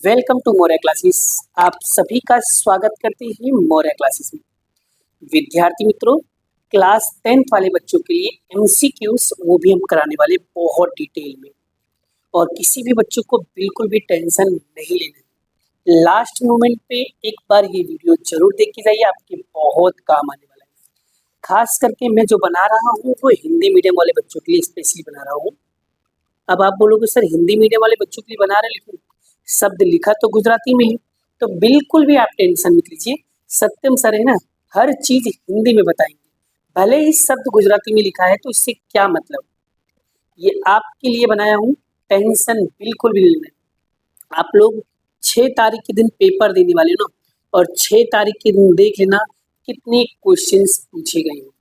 Welcome to Moriya classes. आप सभी का स्वागत करते हैं मोरिया क्लासेस में। विद्यार्थी मित्रों, क्लास 10th वाले बच्चों के लिए एमसीक्यूज वो भी हम कराने वाले बहुत डिटेल में, और किसी भी बच्चों को बिल्कुल भी टेंशन नहीं लेना। लास्ट मोमेंट पे एक बार ये वीडियो जरूर देख के जाइए, आपके बहुत काम आने वाला है। खास करके मैं जो बना रहा हूँ वो हिंदी मीडियम वाले बच्चों के लिए स्पेशली बना रहा हूँ। अब आप बोलोगे सर हिंदी मीडियम वाले बच्चों के लिए बना रहे, लेकिन शब्द लिखा तो गुजराती में ही, तो बिल्कुल भी आप टेंशन मत लीजिए। सत्यम सर है ना, हर चीज हिंदी में बताएंगे। भले ही शब्द गुजराती में लिखा है तो इससे क्या मतलब, ये आपके लिए बनाया हूँ। टेंशन बिल्कुल भी नहीं लेना। आप लोग 6 तारीख के दिन पेपर देने वाले हो ना, और 6 तारीख के दिन देख लेना कितने क्वेश्चंस पूछे गए हैं,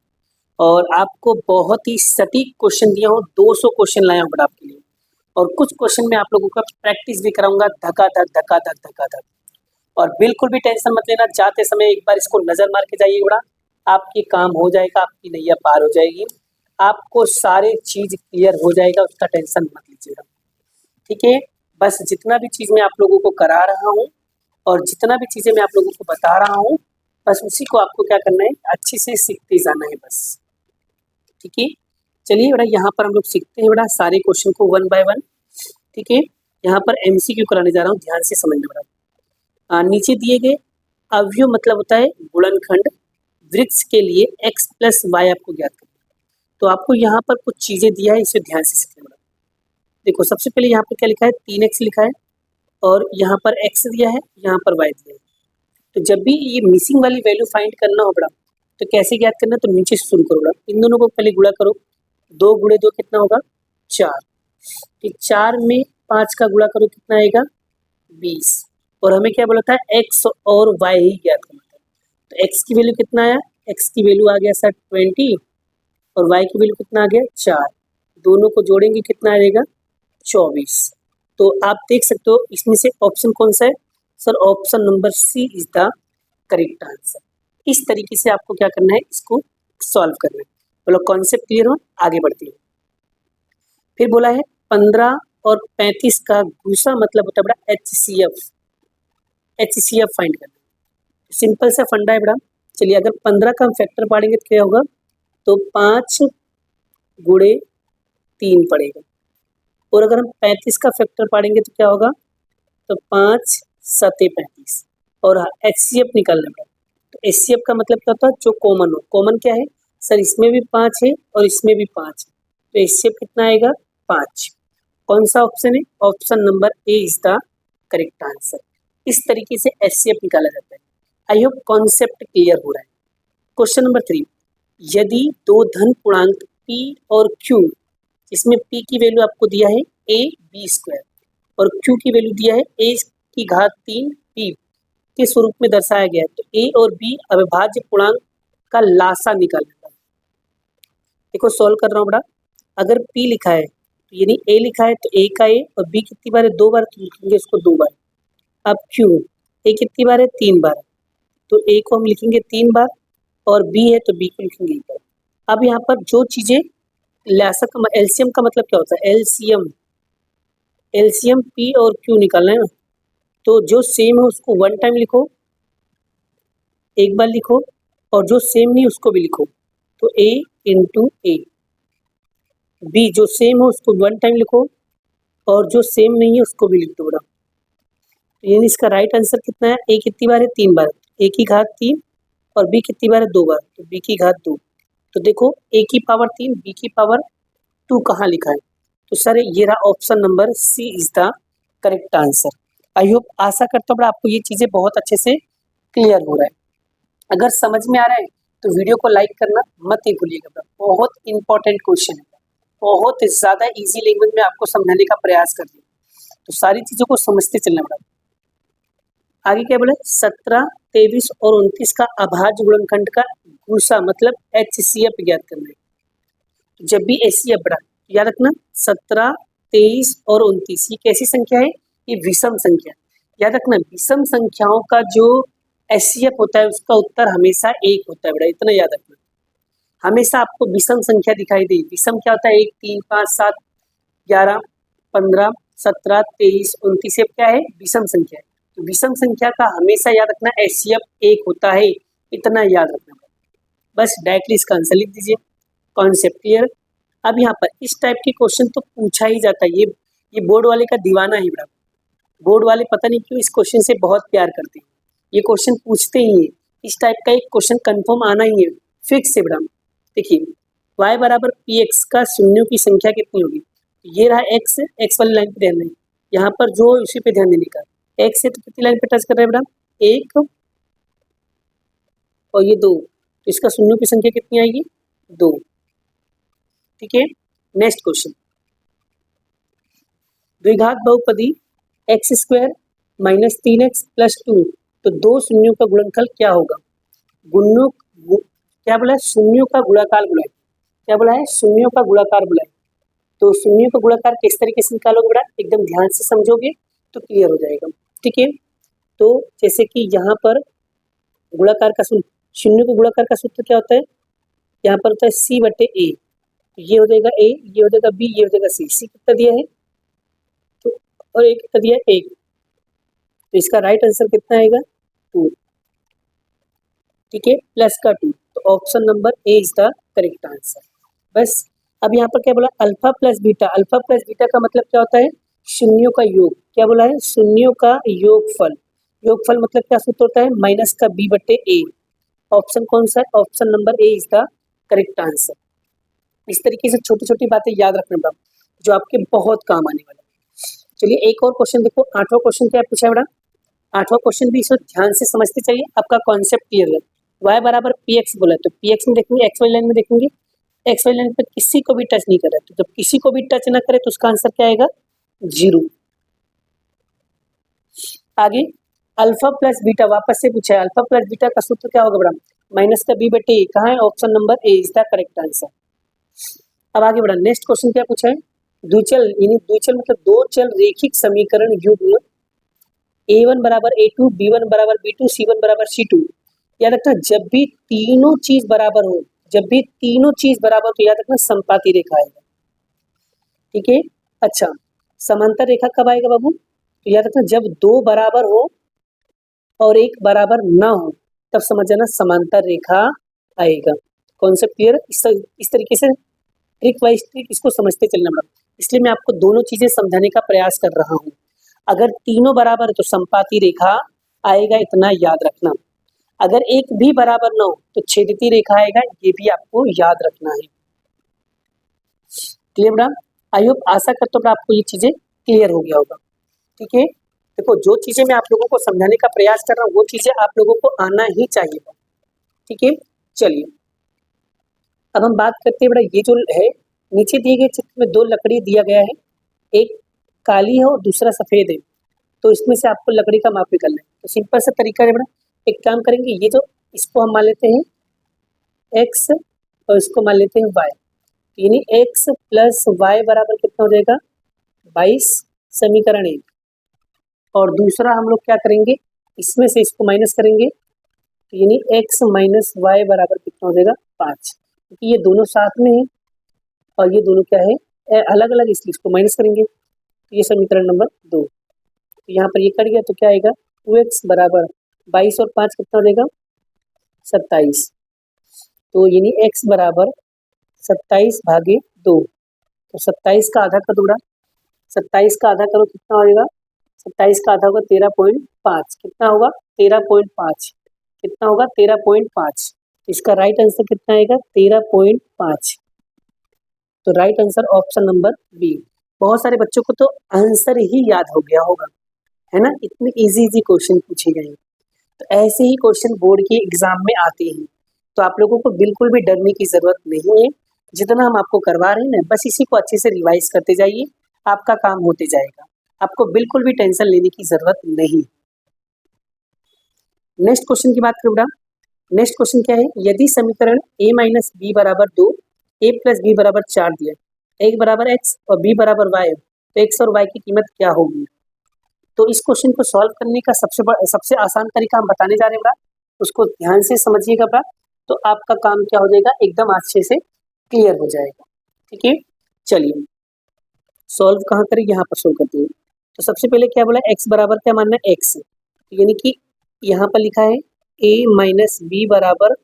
और आपको बहुत ही सटीक क्वेश्चन दिया हूँ। 200 क्वेश्चन लाया हूँ आपके लिए, और कुछ क्वेश्चन में आप लोगों का प्रैक्टिस भी कराऊंगा, धक्का धक धक्का धक धक्का धक। और बिल्कुल भी टेंशन मत लेना, जाते समय एक बार इसको नजर मार के जाइए बड़ा, आपकी काम हो जाएगा, आपकी नैया पार हो जाएगी, आपको सारे चीज क्लियर हो जाएगा, उसका टेंशन मत लीजिएगा। ठीक है, बस जितना भी चीज मैं आप लोगों को करा रहा हूँ और जितना भी चीजें मैं आप लोगों को बता रहा हूँ, बस उसी को आपको क्या करना है, अच्छे से सीखते जाना है बस। ठीक है, चलिए बेटा, यहाँ पर हम लोग सीखते हैं बेटा सारे क्वेश्चन को वन बाय वन। ठीक है, यहाँ पर एमसीक्यू कराने जा रहा हूँ, ध्यान से समझना बेटा। नीचे दिए गए अवयव मतलब होता है गुणनखंड वृक्ष के लिए x प्लस वाई आपको ज्ञात करना है। तो आपको यहाँ पर कुछ चीजें दिया है, इसे ध्यान से सीखना बेटा। देखो, सबसे पहले यहाँ पर क्या लिखा है, 3x लिखा है, और यहाँ पर x दिया है, यहाँ पर y दिया है। तो जब भी ये मिसिंग वाली वैल्यू फाइंड करना हो बेटा, तो कैसे ज्ञात करना, तो नीचे से शुरू करो बेटा। इन दोनों को पहले गुणा करो, 2 गुणे 2 कितना होगा, 4। तो 4 में 5 का गुणा करो, कितना आएगा, 20। और हमें क्या बोला था, x और y ही ज्ञात करना था। तो x की वैल्यू कितना आया, x की वैल्यू आ गया सर 20, और y की वैल्यू कितना आ गया 4। दोनों को जोड़ेंगे कितना आएगा, 24। तो आप देख सकते हो इसमें से ऑप्शन कौन सा है sir, option number C is the correct answer. इस तरीके से आपको क्या करना है, इसको सॉल्व करना है। बोलो कॉन्सेप्ट क्लियर हो, आगे बढ़ते हैं। फिर बोला है 15 और 35 का गुसा मतलब होता है बड़ा HCF। HCF फाइंड करना, सिंपल सा फंडा है बड़ा। चलिए, अगर 15 का हम फैक्टर पढ़ेंगे तो क्या होगा, तो 5 गुणे 3 पड़ेगा। और अगर हम 35 का फैक्टर पढ़ेंगे तो क्या होगा, तो 5 सते 35। और HCF निकालना पड़ा, तो HCF का मतलब क्या होता है, जो कॉमन हो। कॉमन क्या है सर, इसमें भी 5 है और इसमें भी 5 है, तो HCF कितना आएगा, 5। कौन सा ऑप्शन है, option number A is the correct answer. इस तरीके से HCF निकाला जाता है। आई होप कॉन्सेप्ट क्लियर हो रहा है। क्वेश्चन नंबर 3, यदि 2 धन पूर्णांक P और Q, इसमें P की वैल्यू आपको दिया है AB² और Q की वैल्यू दिया है A⁻³ के स्वरूप में दर्शाया गया है, तो A और B अविभाज्य पूर्णांक का लासा निकालना। देखो सॉल्व कर रहा हूँ बड़ा। अगर P लिखा है तो यानी A लिखा है, तो A का A, और B कितनी बार है, 2 बार, तो लिखेंगे इसको 2 बार। अब Q, A कितनी बार है, 3 बार, तो A को हम लिखेंगे 3 बार, और B है तो B को लिखेंगे 1 बार। अब यहाँ पर जो चीजें लासा का एलसीएम का मतलब क्या होता है, एलसीएम P और Q निकालना है ना, तो जो सेम है उसको 1 टाइम लिखो, 1 बार लिखो, और जो सेम नहीं उसको भी लिखो, तो A इंटू A। B जो सेम है उसको 1 टाइम लिखो, और जो सेम नहीं है उसको भी लिख दो बड़ा। तो यानी इसका राइट आंसर कितना है, A कितनी बार है, 3 बार, A की घात 3, और B कितनी बार है, 2 बार, तो B की घात 2। तो देखो A की पावर 3, B की पावर 2 कहाँ लिखा है, तो सर ये रहा option number C is the correct answer. I hope, आशा करता हूँ आपको ये चीजें बहुत अच्छे से क्लियर हो रहा है। अगर समझ में आ रहा है तो वीडियो को लाइक करना मत ही भूलिएगा। बहुत इंपॉर्टेंट क्वेश्चन है, बहुत ज्यादा इजी लैंग्वेज में आपको समझाने का प्रयास कर दिया, तो सारी चीजों को समझते चलना पड़ा। आगे क्या बोले, 17, 23 और 29 का अभाज्य गुणनखंड का गुसा मतलब HCF ज्ञात करना है। तो जब भी HCF बड़ा, याद रखना 17, 23 और 29 ये कैसी संख्या है, ये विषम संख्या। याद रखना, विषम संख्याओं का जो HCF होता है उसका उत्तर हमेशा 1 होता है बेटा, इतना याद रखना। हमेशा आपको विषम संख्या दिखाई दे। विषम क्या होता है, 1, 3, 5, 7, 11, 15, 17, 23, 29 अब क्या है, विषम संख्या है। तो विषम संख्या का हमेशा याद रखना HCF 1 होता है, इतना याद रखना। बस डायरेक्टली इसका आंसर लिख दीजिए। Concept clear. अब यहाँ पर इस टाइप के क्वेश्चन तो पूछा ही जाता है, ये बोर्ड वाले का दीवाना है बड़ा। बोर्ड वाले पता नहीं क्यों इस क्वेश्चन से बहुत प्यार करते हैं, ये क्वेश्चन पूछते ही है। इस टाइप का एक क्वेश्चन कंफर्म आना ही है, फिक्स है बड़ा। देखिए y बराबर px का शून्यों की संख्या कितनी होगी, ये रहा x वाली लाइन पे ध्यान दें, यहाँ पर जो इसी पे ध्यान देने का, x से तो कितनी लाइन पे टच कर रहे हैं बड़ा, 1 और ये 2, तो इसका शून्यों की संख्या कितनी आएगी, 2। ठीक है, नेक्स्ट क्वेश्चन, द्विघात बहुपदी x² माइनस 3x प्लस 2, तो दो शून्यों का गुणनफल क्या होगा, क्या बोला है, शून्यों का गुणाकार बुलाए, क्या बोला है, शून्यों का गुणाकार बुलाए। तो शून्यों का गुणाकार किस तरीके से निकालोगे बेटा, एकदम ध्यान से समझोगे तो क्लियर हो जाएगा। ठीक है, तो जैसे कि यहाँ पर गुणाकार का शून्य को गुणाकार का सूत्र क्या होता है, यहाँ पर होता है C/A, तो ये हो जाएगा A, ये हो जाएगा B, ये हो जाएगा C। C कितना दिया है, तो और A कितना दिया है, 1, तो इसका राइट आंसर कितना आएगा, 2। ठीक है, प्लस का 2, तो option number A is the correct answer. बस अब यहाँ पर क्या बोला, alpha plus beta, alpha plus beta का मतलब क्या होता है, शून्यों का योग, क्या बोला है, शून्यों का योगफल। योगफल मतलब क्या सूत्र होता है, माइनस का B/A। ऑप्शन कौन सा है, option number A is the correct answer. इस तरीके से छोटी छोटी बातें याद रखना जो आपके बहुत काम आने वाला है। चलिए एक और क्वेश्चन देखो, 8वां क्वेश्चन क्या पूछा है बेटा, 8वां क्वेश्चन भी इसको ध्यान से समझते चाहिए, आपका कॉन्सेप्ट क्लियर है। y बराबर px बोला, तो px में देखेंगे, एक्स वाई लाइन में देखेंगे, एक्स वाई लाइन पर किसी को भी टच नहीं कर रहा है, तो जब किसी को भी टच ना करे तो उसका आंसर क्या आएगा, 0। आगे अल्फा प्लस बीटा वापस से पूछा है, अल्फा प्लस बीटा का सूत्र क्या होगा बड़ा, माइनस का B/A, कहाँ है, option number A is the correct answer. अब आगे बढ़ा, नेक्स्ट क्वेश्चन क्या पूछा है, द्विचल यानी द्विचल मतलब दो चल रेखिक समीकरण युग्म A1 बराबर A2, B1 बराबर B2, C1 बराबर C2। याद रखना जब भी तीनों चीज बराबर हो, जब भी तीनों चीज बराबर तो याद रखना समपाती रेखा आएगा। ठीक है, अच्छा समांतर रेखा कब आएगा बाबू, तो याद रखना जब दो बराबर हो और एक बराबर ना हो तब समझ जाना समांतर रेखा आएगा। कॉन्सेप्ट क्लियर, इस तरीके से ट्रिक वाइज ट्रिक इसको समझते चलना पड़ा, इसलिए मैं आपको दोनों चीजें समझाने का प्रयास कर रहा हूँ। अगर तीनों बराबर है तो समपाती रेखा आएगा, इतना याद रखना। अगर एक भी बराबर ना हो तो छेदती रेखा आएगा, ये भी आपको याद रखना है। क्लियर बेटा, आई होप, आशा करता हूँ आपको ये चीजें क्लियर हो गया होगा। ठीक है, देखो जो चीजें मैं आप लोगों को समझाने का प्रयास कर रहा हूँ वो चीजें आप लोगों को आना ही चाहिए। ठीक है, चलिए अब हम बात करते हैं बेटा, ये जो है नीचे दिए गए चित्र में 2 लकड़ी दिया गया है, एक काली है और दूसरा सफेद है, तो इसमें से आपको लकड़ी का माप निकालना है। तो सिंपल सा तरीका है बेटा, एक काम करेंगे, ये जो इसको हम मान लेते हैं x और इसको मान लेते हैं y, यानी x प्लस y बराबर कितना हो जाएगा, 22, समीकरण 1। और दूसरा हम लोग क्या करेंगे, इसमें से इसको माइनस करेंगे, यानी x माइनस वाई बराबर कितना हो जाएगा, 5, क्योंकि ये दोनों साथ में है और ये दोनों क्या है अलग अलग, इसलिए इसको माइनस करेंगे, तो ये समीकरण नंबर 2। तो यहाँ पर ये कट गया तो क्या आएगा, 2x बराबर 22 और 5 कितना हो जाएगा, 27। तो यानी x बराबर 27 भागे 2, तो 27 का आधा कर दूंगा, 27 का आधा करो कितना हो जाएगा, 27 का आधा होगा 13.5, कितना होगा 13.5, कितना होगा 13.5। इसका राइट आंसर कितना आएगा, 13.5। तो right answer option number B. बहुत सारे बच्चों को तो आंसर ही याद हो गया होगा, है ना, इतने इजी इजी क्वेश्चन पूछे गए हैं। तो ऐसे ही क्वेश्चन बोर्ड के एग्जाम में आते हैं, तो आप लोगों को बिल्कुल भी डरने की जरूरत नहीं है। जितना हम आपको करवा रहे हैं ना, बस इसी को अच्छे से रिवाइज करते जाइए, आपका काम होते जाएगा, आपको बिल्कुल भी टेंशन लेने की जरूरत नहीं। नेक्स्ट क्वेश्चन की बात करूँ, नेक्स्ट क्वेश्चन क्या है, यदि समीकरण a माइनस बी बराबर 2, a प्लस बी बराबर 4 दिया, a बराबर x और b बराबर y, तो x और y की कीमत क्या होगी। तो इस क्वेश्चन को सॉल्व करने का सबसे आसान तरीका हम बताने जा रहे हैं, उसको ध्यान से समझिएगा बड़ा, तो आपका काम क्या हो जाएगा, एकदम अच्छे से क्लियर हो जाएगा। ठीक है, चलिए सॉल्व कहाँ करें, यहाँ पर सोल्व करते हैं। तो सबसे पहले क्या बोला, x बराबर क्या मानना है, x, यानी कि यहाँ पर लिखा है a माइनस बी बराबर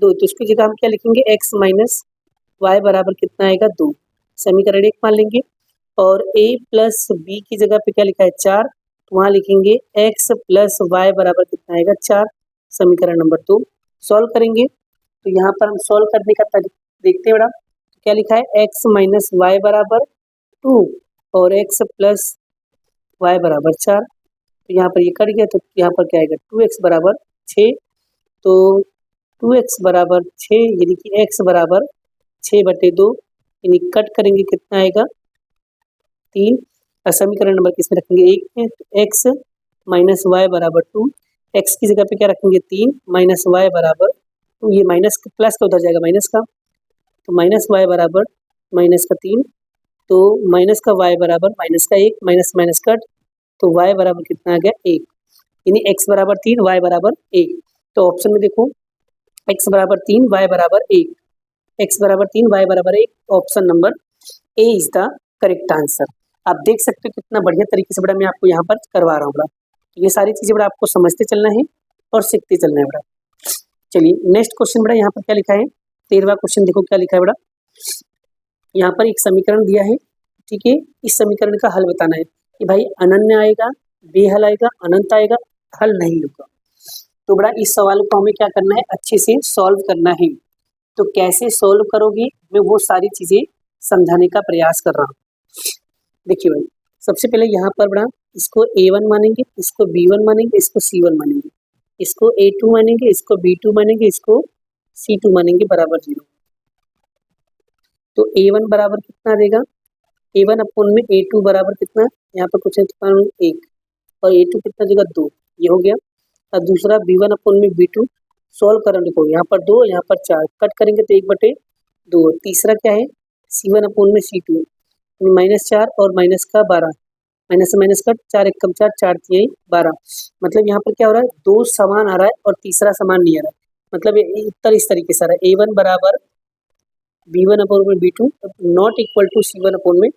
2, तो इसकी जगह हम क्या लिखेंगे, x माइनस वाई बराबर कितना आएगा 2, समीकरण 1 मान लेंगे। और a प्लस बी की जगह पे क्या लिखा है 4, तो वहाँ लिखेंगे x प्लस वाई बराबर कितना आएगा 4, समीकरण नंबर 2। सॉल्व करेंगे तो यहाँ पर हम सॉल्व करने का तरीका देखते हैं बड़ा, तो क्या लिखा है x माइनस वाई बराबर 2 और x प्लस वाई बराबर 4, तो यहाँ पर ये कट गया, तो यहाँ पर क्या आएगा 2x बराबर 6, तो 2x बराबर 6 यानी कि x बराबर 6/2, यानी कट करेंगे कितना आएगा 3, और समीकरण नंबर किसमें रखेंगे 1 में, तो x माइनस वाई बराबर 2, x की जगह पे क्या रखेंगे 3 माइनस वाई बराबर 2, ये माइनस प्लस का उधर जाएगा माइनस का, तो माइनस वाई बराबर माइनस का 3, तो माइनस का y बराबर माइनस का 1, माइनस माइनस कट, तो y बराबर कितना आ गया 1, यानी x बराबर 3 y बराबर 1। तो ऑप्शन में देखो x बराबर 3 y बराबर 1, x बराबर 3 y बराबर 1, option number A is the correct answer. आप देख सकते हो कितना बढ़िया तरीके से बड़ा मैं आपको यहाँ पर करवा रहा हूँ बड़ा, ये सारी चीज़ें बड़ा आपको समझते चलना है और सीखते चलना है बड़ा। चलिए नेक्स्ट क्वेश्चन बड़ा, यहाँ पर क्या लिखा है 13वां क्वेश्चन, देखो क्या लिखा है बड़ा, यहाँ पर एक समीकरण दिया है, ठीक है, इस समीकरण का हल बताना है कि भाई अनन्य आएगा, बेहल आएगा, अनंत आएगा, हल नहीं होगा। तो बड़ा इस सवाल को हमें क्या करना है, अच्छे से सॉल्व करना है। तो कैसे सॉल्व करोगे, मैं वो सारी चीज़ें समझाने का प्रयास कर रहा हूँ। देखिए भाई, सबसे पहले यहाँ पर बड़ा इसको a1 मानेंगे, इसको b1 मानेंगे, इसको c1 मानेंगे, इसको a2 मानेंगे, इसको b2 मानेंगे, इसको c2 मानेंगे बराबर 0। तो a1 बराबर कितना देगा, a1 अपॉन में a2 बराबर कितना, यहाँ पर कुछ है 1 और a2 कितना देगा 2, ये हो गया। और दूसरा b1 अपॉन में b2, सॉल्व करना, देखो यहाँ पर 2 यहाँ पर 4, कट करेंगे तो 1/2। तीसरा क्या है c1 अपॉन में c2, -4 और माइनस का 12, माइनस से माइनस कट, 4 1 कम 4, 4 3 12, मतलब यहाँ पर क्या हो रहा है 2 समान आ रहा है और तीसरा समान नहीं आ रहा है, मतलब उत्तर इस तरीके से आ रहा है a1 बराबर b1 अपॉन में b2 not equal to c1 upon में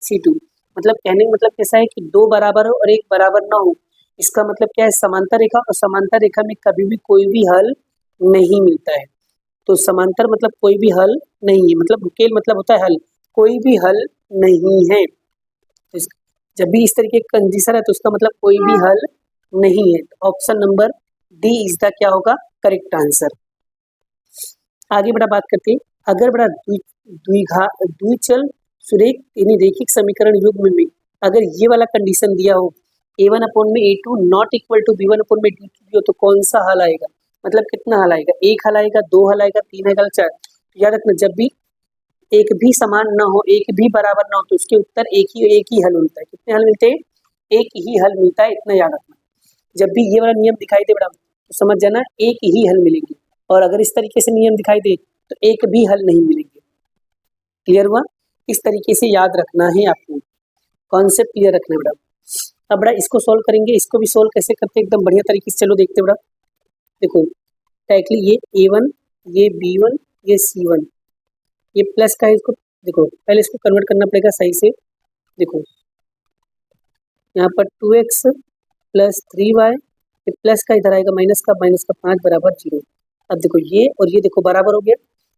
c2। मतलब कहने का मतलब कैसा है कि 2 बराबर हो और 1 बराबर ना हो, इसका मतलब क्या है समांतर रेखा, और समांतर रेखा में कभी भी कोई भी हल नहीं मिलता है। तो समांतर मतलब कोई भी हल नहीं है, मतलब उकेल मतलब होता है हल, कोई भी हल नहीं है। तो जब भी इस तरीके का कंडीशन है तो उसका मतलब कोई भी हल नहीं है। तो option number D is the क्या होगा करेक्ट आंसर। आगे बड़ा बात करते हैं, अगर बड़ा द्विचल सुरेख यानी रैखिक समीकरण युग्म में अगर ये वाला कंडीशन दिया हो a1 अपॉन में a2 not equal to b1 upon में d2 तो कौन सा हल आएगा, मतलब कितना हल आएगा, 1 हल आएगा, 2 हल आएगा, 3 हल, 4। याद रखना जब भी एक भी समान ना हो, एक भी बराबर ना हो, तो उसके उत्तर एक ही हल मिलता है। कितने हल मिलते हैं, एक ही हल मिलता है, इतना याद रखना। जब भी ये वाला नियम दिखाई दे बड़ा तो समझ जाना एक ही हल मिलेंगे, और अगर इस तरीके से नियम दिखाई दे तो एक भी हल नहीं मिलेंगे। क्लियर हुआ, इस तरीके से याद रखना है आपको, कॉन्सेप्ट क्लियर रखना है बड़ा। अब बड़ा इसको सॉल्व करेंगे, इसको भी सॉल्व कैसे करते हैं एकदम बढ़िया तरीके से, चलो देखते बड़ा। देखो डायरेक्टली ये a1 ये b1 ये c1, ये प्लस का है, इसको देखो पहले इसको कन्वर्ट करना पड़ेगा सही से। देखो यहाँ पर 2x प्लस 3y, ये प्लस का इधर आएगा माइनस का 5 बराबर 0। अब देखो ये और ये देखो बराबर हो गया,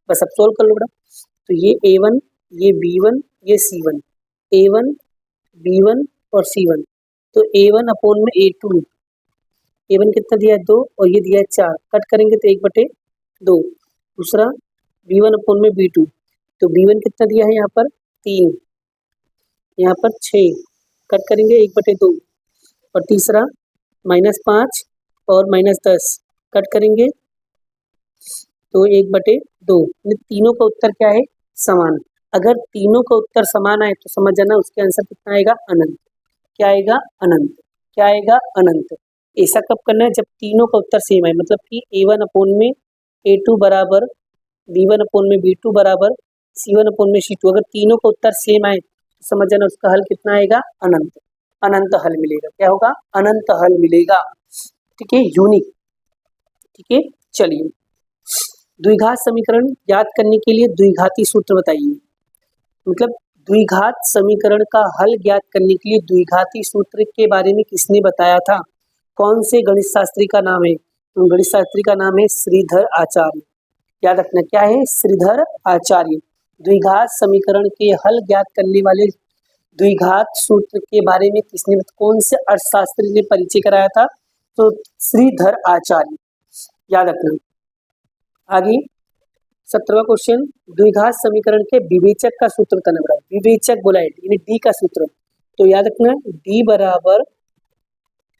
बस अब सॉल्व कर लो बड़ा। तो ये a1 ये b1 ये c1, a1 b1 और c1, तो a1 अपॉन में a2, a1 कितना दिया है 2 और ये दिया है 4, कट करेंगे तो 1/2। दूसरा b1 अपॉन में b2, तो b1 कितना दिया है यहाँ पर 3, यहाँ पर 6, कट करेंगे 1/2। और तीसरा -5 और -10, कट करेंगे तो 1/2। तीनों का उत्तर क्या है समान, अगर तीनों का उत्तर समान आए तो समझ जाना उसके आंसर कितना आएगा अनंत। क्या आएगा अनंत, क्या आएगा अनंत। ऐसा कब करना है, जब तीनों का उत्तर सेम है, मतलब कि a1 अपॉन में a2 बराबर b1 अपॉन में b2 बराबर c1 अपॉन में c2, अगर तीनों का उत्तर सेम आए तो समझ जाना उसका हल कितना आएगा अनंत, अनंत हल मिलेगा। क्या होगा अनंत हल मिलेगा, ठीक है, यूनिक। ठीक है, चलिए द्विघात समीकरण याद करने के लिए द्विघाती सूत्र बताइए, मतलब द्विघात समीकरण का हल ज्ञात करने के लिए द्विघाती सूत्र के बारे में किसने बताया था? कौन से गणित शास्त्री का नाम है? तो गणित शास्त्री का नाम है श्रीधर आचार्य। याद रखना क्या है? श्रीधर आचार्य। द्विघात समीकरण के हल ज्ञात करने वाले द्विघात सूत्र के बारे में किसने, कौन से अर्थशास्त्री ने परिचय कराया था? तो श्रीधर आचार्य। याद रखना। आगे 17वां क्वेश्चन, द्विघात समीकरण के विवेचक का सूत्र बताना पड़ा। विवेचक बोला है यानी डी का सूत्र। तो याद रखना डी बराबर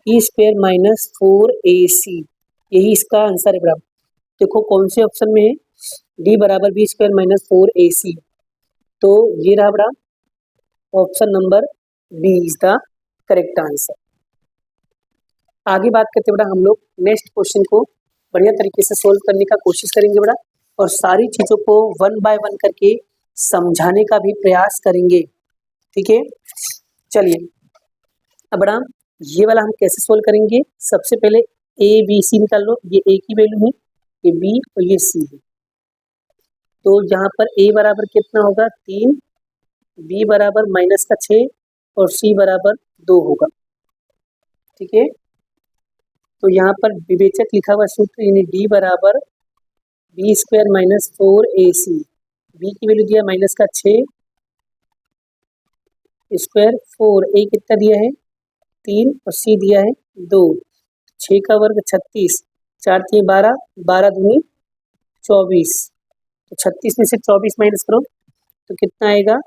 ई स्क्वायर माइनस 4ac, यही इसका आंसर है बड़ा। देखो कौन से ऑप्शन में है? डी बराबर बी स्क्वायर माइनस 4ac, तो ये रहा बड़ा option number B is the correct answer. आगे बात करते बड़ा हम लोग नेक्स्ट क्वेश्चन को बढ़िया तरीके से सोल्व करने का कोशिश करेंगे बड़ा, और सारी चीज़ों को वन बाय वन करके समझाने का भी प्रयास करेंगे। ठीक है, चलिए अब बड़ा ये वाला हम कैसे सोल्व करेंगे? सबसे पहले ए बी सी निकाल लो। ये ए की वैल्यू है, ये बी और ये सी है। तो यहाँ पर ए बराबर कितना होगा? 3, बी बराबर माइनस का 6 और सी बराबर 2 होगा। ठीक है, तो यहाँ पर विवेचक लिखा हुआ सूत्र यानी डी बराबर B square minus 4ac, B की वैल्यू दिया माइनस का 6 स्क्वायर 4, ए कितना दिया है? 3 और सी दिया है 2। 6 का वर्ग 36, 4 3 12, 12 दूनी 24। तो 36 में से 24 माइनस करो तो कितना आएगा?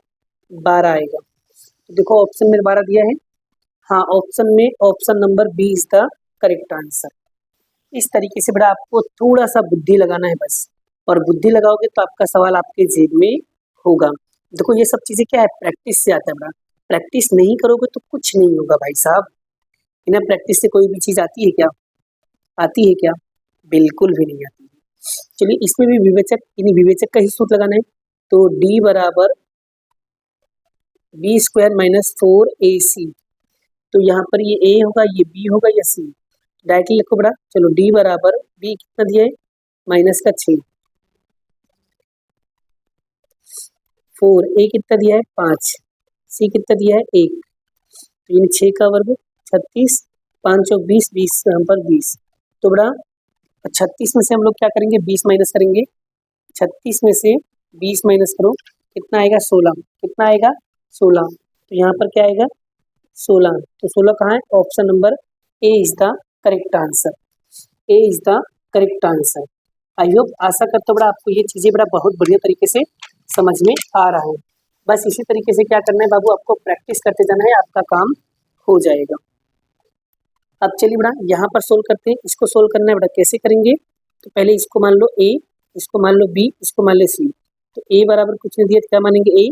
12 आएगा। तो देखो ऑप्शन में 12 दिया है। हाँ, ऑप्शन में option number B is the correct answer. इस तरीके से बड़ा आपको थोड़ा सा बुद्धि लगाना है बस, और बुद्धि लगाओगे तो आपका सवाल आपके जेब में होगा। देखो ये सब चीज़ें क्या है? प्रैक्टिस से आता है बड़ा। प्रैक्टिस नहीं करोगे तो कुछ नहीं होगा भाई साहब। बिना प्रैक्टिस से कोई भी चीज़ आती है क्या? आती है क्या? बिल्कुल भी नहीं आती है। चलिए इसमें भी विवेचक यानी विवेचक का ही सूत्र लगाना है। तो डी बराबर बी स्क्वायर माइनस 4ac, तो यहाँ पर ये ए होगा, ये बी होगा, या सी। डायरेक्टली लिखो बड़ा। चलो डी बराबर बी कितना दिया है? माइनस का 6, 4, ए कितना दिया है? 5, सी कितना दिया है? 1। तो यानी 6 का वर्ग 36, 5 और 20, 20 यहाँ पर 20। तो बड़ा 36 में से हम लोग क्या करेंगे? 20 माइनस करेंगे। 36 में से 20 माइनस करो कितना आएगा? 16। कितना आएगा? 16। तो यहाँ पर क्या आएगा? 16। तो 16 कहाँ है? Option number A is the correct answer. A is the correct answer. I hope, आशा करता हूँ बड़ा आपको ये चीज़ें बड़ा बहुत बढ़िया तरीके से समझ में आ रहा है। बस इसी तरीके से क्या करना है बाबू? आपको प्रैक्टिस करते जाना है, आपका काम हो जाएगा। अब चलिए बड़ा यहाँ पर सोल्व करते हैं। इसको सोल्व करना है बड़ा, कैसे करेंगे? तो पहले इसको मान लो ए, इसको मान लो बी, इसको मान लो सी। तो ए बराबर कुछ नहीं दिया तो क्या मानेंगे? ए।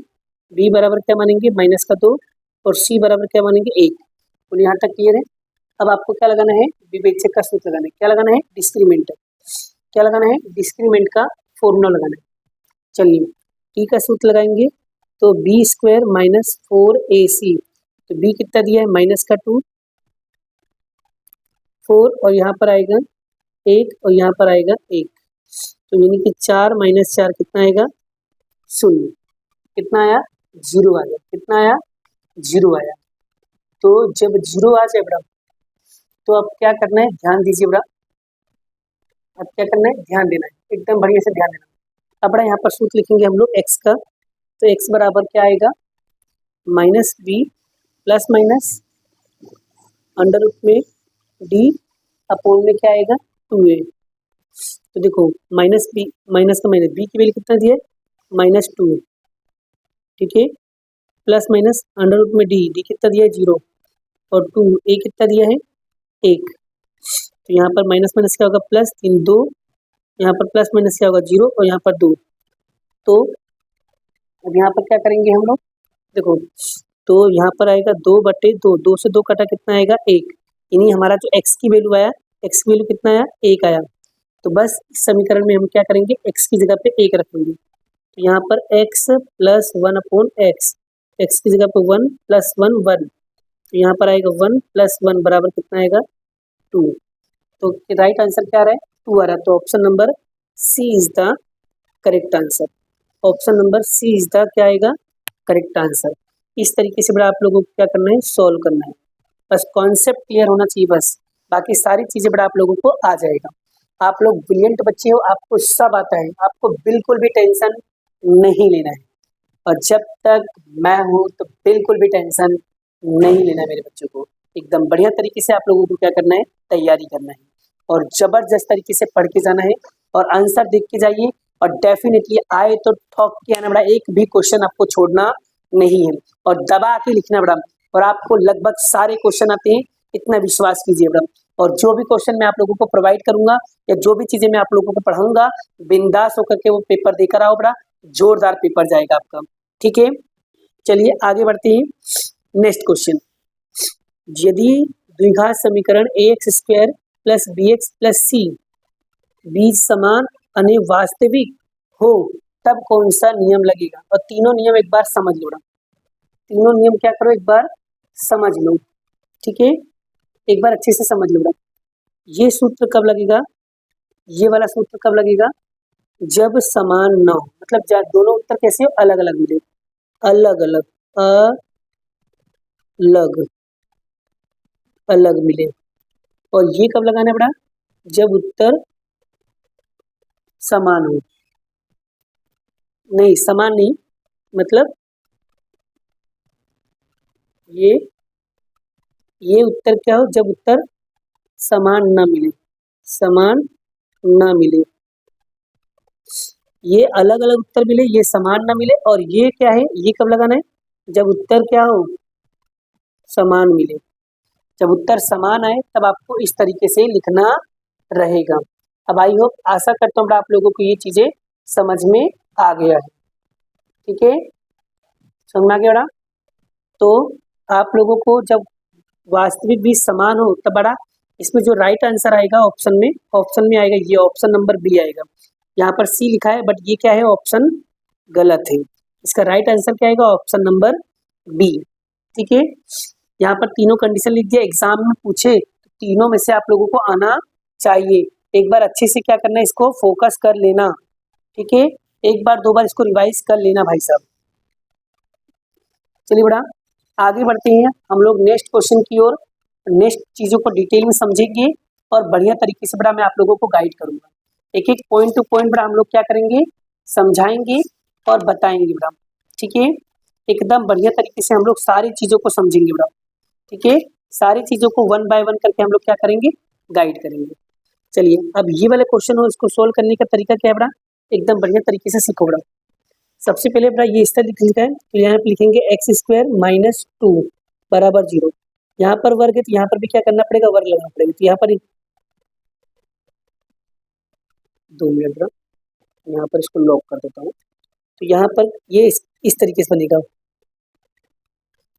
बी बराबर क्या मानेंगे? माइनस का 2, और सी बराबर क्या मानेंगे? 1। तो यहाँ तक क्लियर है। अब आपको क्या लगाना है? विवेचक का सूत्र लगाना है। क्या लगाना है? डिस्क्रीमेंट। क्या लगाना है? डिस्क्रीमेंट का फॉर्मूला लगाना है। चलिए टी का सूत्र लगाएंगे। तो बी स्क्वायर माइनस 4ac, तो बी कितना दिया है? माइनस का 2, 4 और यहाँ पर आएगा 1 और यहाँ पर आएगा 1। तो यानी कि 4 माइनस 4 कितना आएगा? 0। कितना आया? 0 आया। कितना आया? 0 आया। तो जब 0 आ जाए बड़ा, तो अब क्या करना है? ध्यान दीजिए बड़ा। अब क्या करना है? ध्यान देना है, एकदम बढ़िया से ध्यान देना। अब बड़ा यहाँ पर सूत्र लिखेंगे हम लोग x का। तो x बराबर क्या आएगा? Minus B plus minus under root में डी अपोन में क्या आएगा? 2a। तो देखो माइनस बी, माइनस का माइनस, बी की वैल्यू कितना दिया है? माइनस 2। ठीक है, प्लस माइनस अंडर रूट में डी कितना दिया है? 0, और 2, ए कितना दिया है? 1। तो यहाँ पर माइनस माइनस क्या होगा? प्लस, 3 2, यहाँ पर प्लस माइनस क्या होगा? 0 और यहाँ पर 2। तो अब यहाँ पर क्या करेंगे हम लोग? देखो तो यहाँ पर आएगा 2/2, 2 से 2 कटा कितना आएगा? 1। यानी हमारा जो x की वैल्यू आया, x की वैल्यू कितना आया? 1 आया। तो बस इस समीकरण में हम क्या करेंगे? x की जगह पे 1 रखेंगे। तो यहाँ पर x plus 1 upon x, x की जगह पे 1 प्लस 1 1। तो यहाँ पर आएगा 1 प्लस 1 बराबर कितना आएगा? 2। तो राइट आंसर क्या आ रहा है? 2 आ रहा है। तो option number C is the correct answer. Option number C is the क्या आएगा? Correct answer. इस तरीके से बेटा आप लोगों को क्या करना है, सॉल्व करना है। बस कॉन्सेप्ट क्लियर होना चाहिए बस, बाकी सारी चीज़ें बेटा आप लोगों को आ जाएगा। आप लोग ब्रिलियंट बच्चे हो, आपको सब आता है, आपको बिल्कुल भी टेंशन नहीं लेना है। और जब तक मैं हूँ तो बिल्कुल भी टेंशन नहीं लेना है मेरे बच्चों को। एकदम बढ़िया तरीके से आप लोगों को क्या करना है, तैयारी करना है और ज़बरदस्त तरीके से पढ़ के जाना है और आंसर देख के जाइए और डेफिनेटली आए तो ठोक के आना बेटा, एक भी क्वेश्चन आपको छोड़ना नहीं है और दबा के लिखना बेटा। और आपको लगभग सारे क्वेश्चन आते हैं, इतना विश्वास कीजिए बेटा। और जो भी क्वेश्चन मैं आप लोगों को प्रोवाइड करूंगा या जो भी चीज़ें मैं आप लोगों को पढ़ाऊंगा, बिंदास होकर के वो पेपर देकर आओ बेटा, जोरदार पेपर जाएगा आपका। ठीक है, चलिए आगे बढ़ते हैं। नेक्स्ट क्वेश्चन, यदि द्विघात समीकरण ax² plus bx plus c बीज समान यानी वास्तविक हो तब कौन सा नियम लगेगा। और तीनों नियम एक बार समझ लो ना, तीनों नियम क्या करो एक बार समझ लो। ठीक है, एक बार अच्छे से समझ लो ना। ये सूत्र कब लगेगा, ये वाला सूत्र कब लगेगा, जब समान न हो, मतलब जब दोनों उत्तर कैसे हो, अलग अलग मिले, अलग अलग अलग अलग मिले। और ये कब लगाना है बेटा, जब उत्तर समान हो, नहीं समान नहीं, मतलब ये उत्तर क्या हो, जब उत्तर समान ना मिले, समान ना मिले। ये अलग अलग उत्तर मिले, ये समान ना मिले। और ये क्या है, ये कब लगाना है, जब उत्तर क्या हो, समान मिले। जब उत्तर समान आए तब आपको इस तरीके से लिखना रहेगा। अब आई होप, आशा करता हूँ आप लोगों को ये चीजें समझ में आ गया है। ठीक है, समझ में आ गया बेटा। तो आप लोगों को जब वास्तविक भी समान हो तब बड़ा, इसमें जो राइट आंसर आएगा ऑप्शन में आएगा, ये ऑप्शन नंबर बी आएगा। यहाँ पर सी लिखा है बट ये क्या है, ऑप्शन गलत है। इसका राइट आंसर क्या आएगा, ऑप्शन नंबर बी। ठीक है, यहाँ पर तीनों कंडीशन लिख दिया, एग्जाम में पूछे तो तीनों में से आप लोगों को आना चाहिए। एक बार अच्छे से क्या करना है, इसको फोकस कर लेना। ठीक है, एक बार दो बार इसको रिवाइज कर लेना भाई साहब। चलिए बेटा आगे बढ़ते हैं हम लोग नेक्स्ट क्वेश्चन की ओर। नेक्स्ट चीज़ों को डिटेल में समझेंगे और बढ़िया तरीके से बेटा मैं आप लोगों को गाइड करूंगा। एक एक पॉइंट टू पॉइंट बेटा हम लोग क्या करेंगे, समझाएंगे और बताएंगे बेटा। ठीक है, एकदम बढ़िया तरीके से हम लोग सारी चीज़ों को समझेंगे बेटा। ठीक है, सारी चीज़ों को वन बाय वन करके हम लोग क्या करेंगे, गाइड करेंगे। चलिए अब ये वाले क्वेश्चन हो, इसको सोल्व करने का तरीका क्या है बेटा, एकदम बढ़िया तरीके से सीखो बेटा। सबसे पहले बेटा ये इस तरह लिखा है, तो यहाँ पे लिखेंगे x² माइनस 2 बराबर 0। यहाँ पर वर्ग है तो यहाँ पर भी क्या करना पड़ेगा, वर्ग लगाना पड़ेगा। तो यहाँ पर 2 मिनट बेटा, यहाँ पर इसको लॉक कर देता हूँ। तो यहाँ पर ये इस तरीके से बनेगा।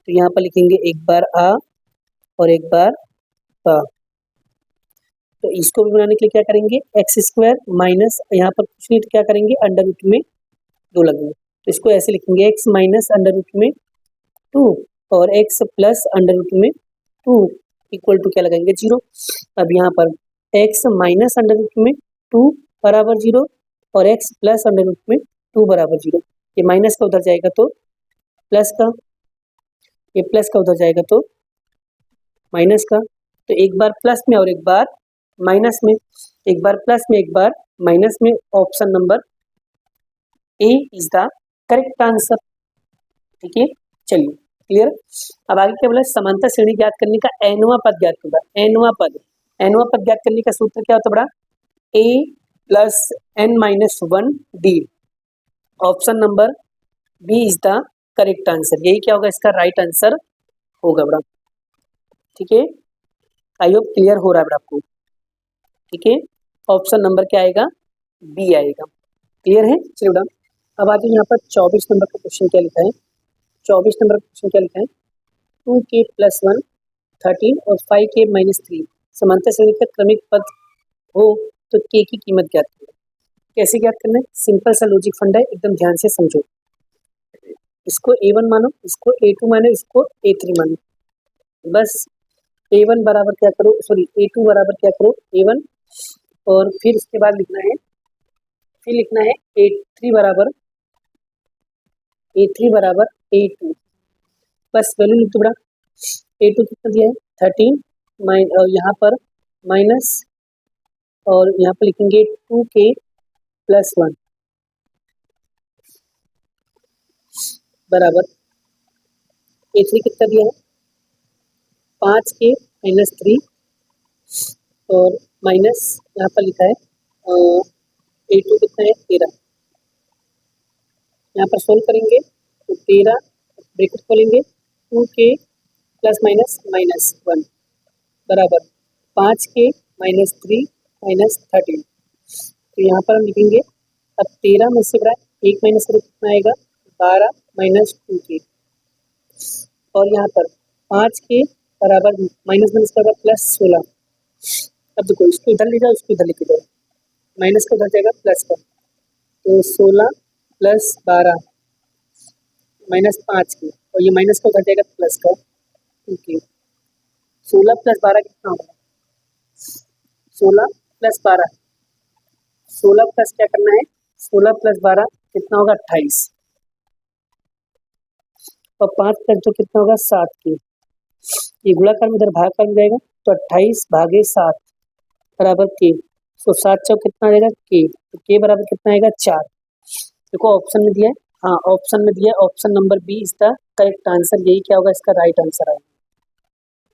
तो यहाँ पर लिखेंगे एक बार आ और एक बार आ। तो इसको भी बनाने के लिए क्या करेंगे, x² माइनस, यहाँ पर कुछ नहीं तो क्या करेंगे, अंडर रूट में 2 लगेंगे। तो इसको ऐसे लिखेंगे x माइनस अंडर रूट में 2 और x प्लस अंडर रूट में 2 इक्वल टू क्या लगाएंगे, 0। अब यहाँ पर x माइनस अंडर रूट में 2 बराबर 0 और x प्लस अंडर रूट में 2 बराबर 0। ये माइनस का उधर जाएगा तो प्लस का, ये प्लस का उधर जाएगा तो माइनस का। तो एक बार प्लस में और एक बार माइनस में, एक बार प्लस में एक बार माइनस में। Option number A is the correct answer. ठीक है, चलिए क्लियर। अब आगे क्या बोला, समांतर श्रेणी ज्ञात करने का एनवां पद ज्ञात करना। एनवां पद ज्ञात करने का सूत्र क्या होता है बड़ा, A plus n minus 1 D. Option number B is the correct answer. यही क्या होगा, इसका राइट आंसर होगा बड़ा। ठीक है, आई होप क्लियर हो रहा है बड़ा आपको। ठीक है, ऑप्शन नंबर क्या आएगा, बी आएगा। क्लियर है, चलिए बड़ा अब आज यहाँ पर 24 नंबर का क्वेश्चन क्या लिखा है। 24 नंबर का क्वेश्चन क्या लिखा है, 2k प्लस 1 13 और 5k माइनस 3 समांतर श्रेणी का क्रमिक पद हो तो k की कीमत ज्ञात करें। कैसे ज्ञात करना है, सिंपल सा लॉजिक फंड है, एकदम ध्यान से समझो। इसको a1 मानो, इसको a2 मानो, इसको a3 मानो। बस a1 बराबर क्या करो, सॉरी a2 बराबर क्या करो, a1 और फिर इसके बाद लिखना है, फिर लिखना है a3 बराबर A3 बराबर A2, बस वैल्यू लिख दो बेटा। A2 कितना दिया है 13 और यहाँ पर माइनस और यहाँ पर लिखेंगे 2k प्लस 1 बराबर A3 कितना दिया है 5k माइनस 3 और माइनस यहाँ पर लिखा है A2 कितना है 13। यहाँ पर सोल्व करेंगे तो 13 ब्रैकेट खोलेंगे 2k प्लस माइनस माइनस 1 बराबर 5k माइनस 3 माइनस 13। तो यहाँ पर हम लिखेंगे अब 13 में से बड़ा एक माइनस करो कितना आएगा 12 माइनस 2k और यहाँ पर 5k बराबर माइनस माइनस का प्लस 16। अब देखो इसको इधर ले जाओ इसको इधर लेके जाओ, माइनस का उधर जाएगा प्लस का, तो 16 प्लस 12 माइनस 5k और ये माइनस का उधर जाएगा प्लस का 2k। 16 प्लस 12 कितना होगा 16 प्लस 12, 16 प्लस क्या करना है 16 प्लस 12 कितना होगा 28 और 5 प्लस 2 कितना होगा 7k। ये गुणाकार में इधर भागाकार में जाएगा तो 28 भागे 7 बराबर k। तो 7 चौक कितना आएगा k, तो k बराबर कितना आएगा 4। देखो ऑप्शन में दिया है, हाँ ऑप्शन में दिया है, option number B is the correct answer. यही क्या होगा इसका राइट आंसर आएगा,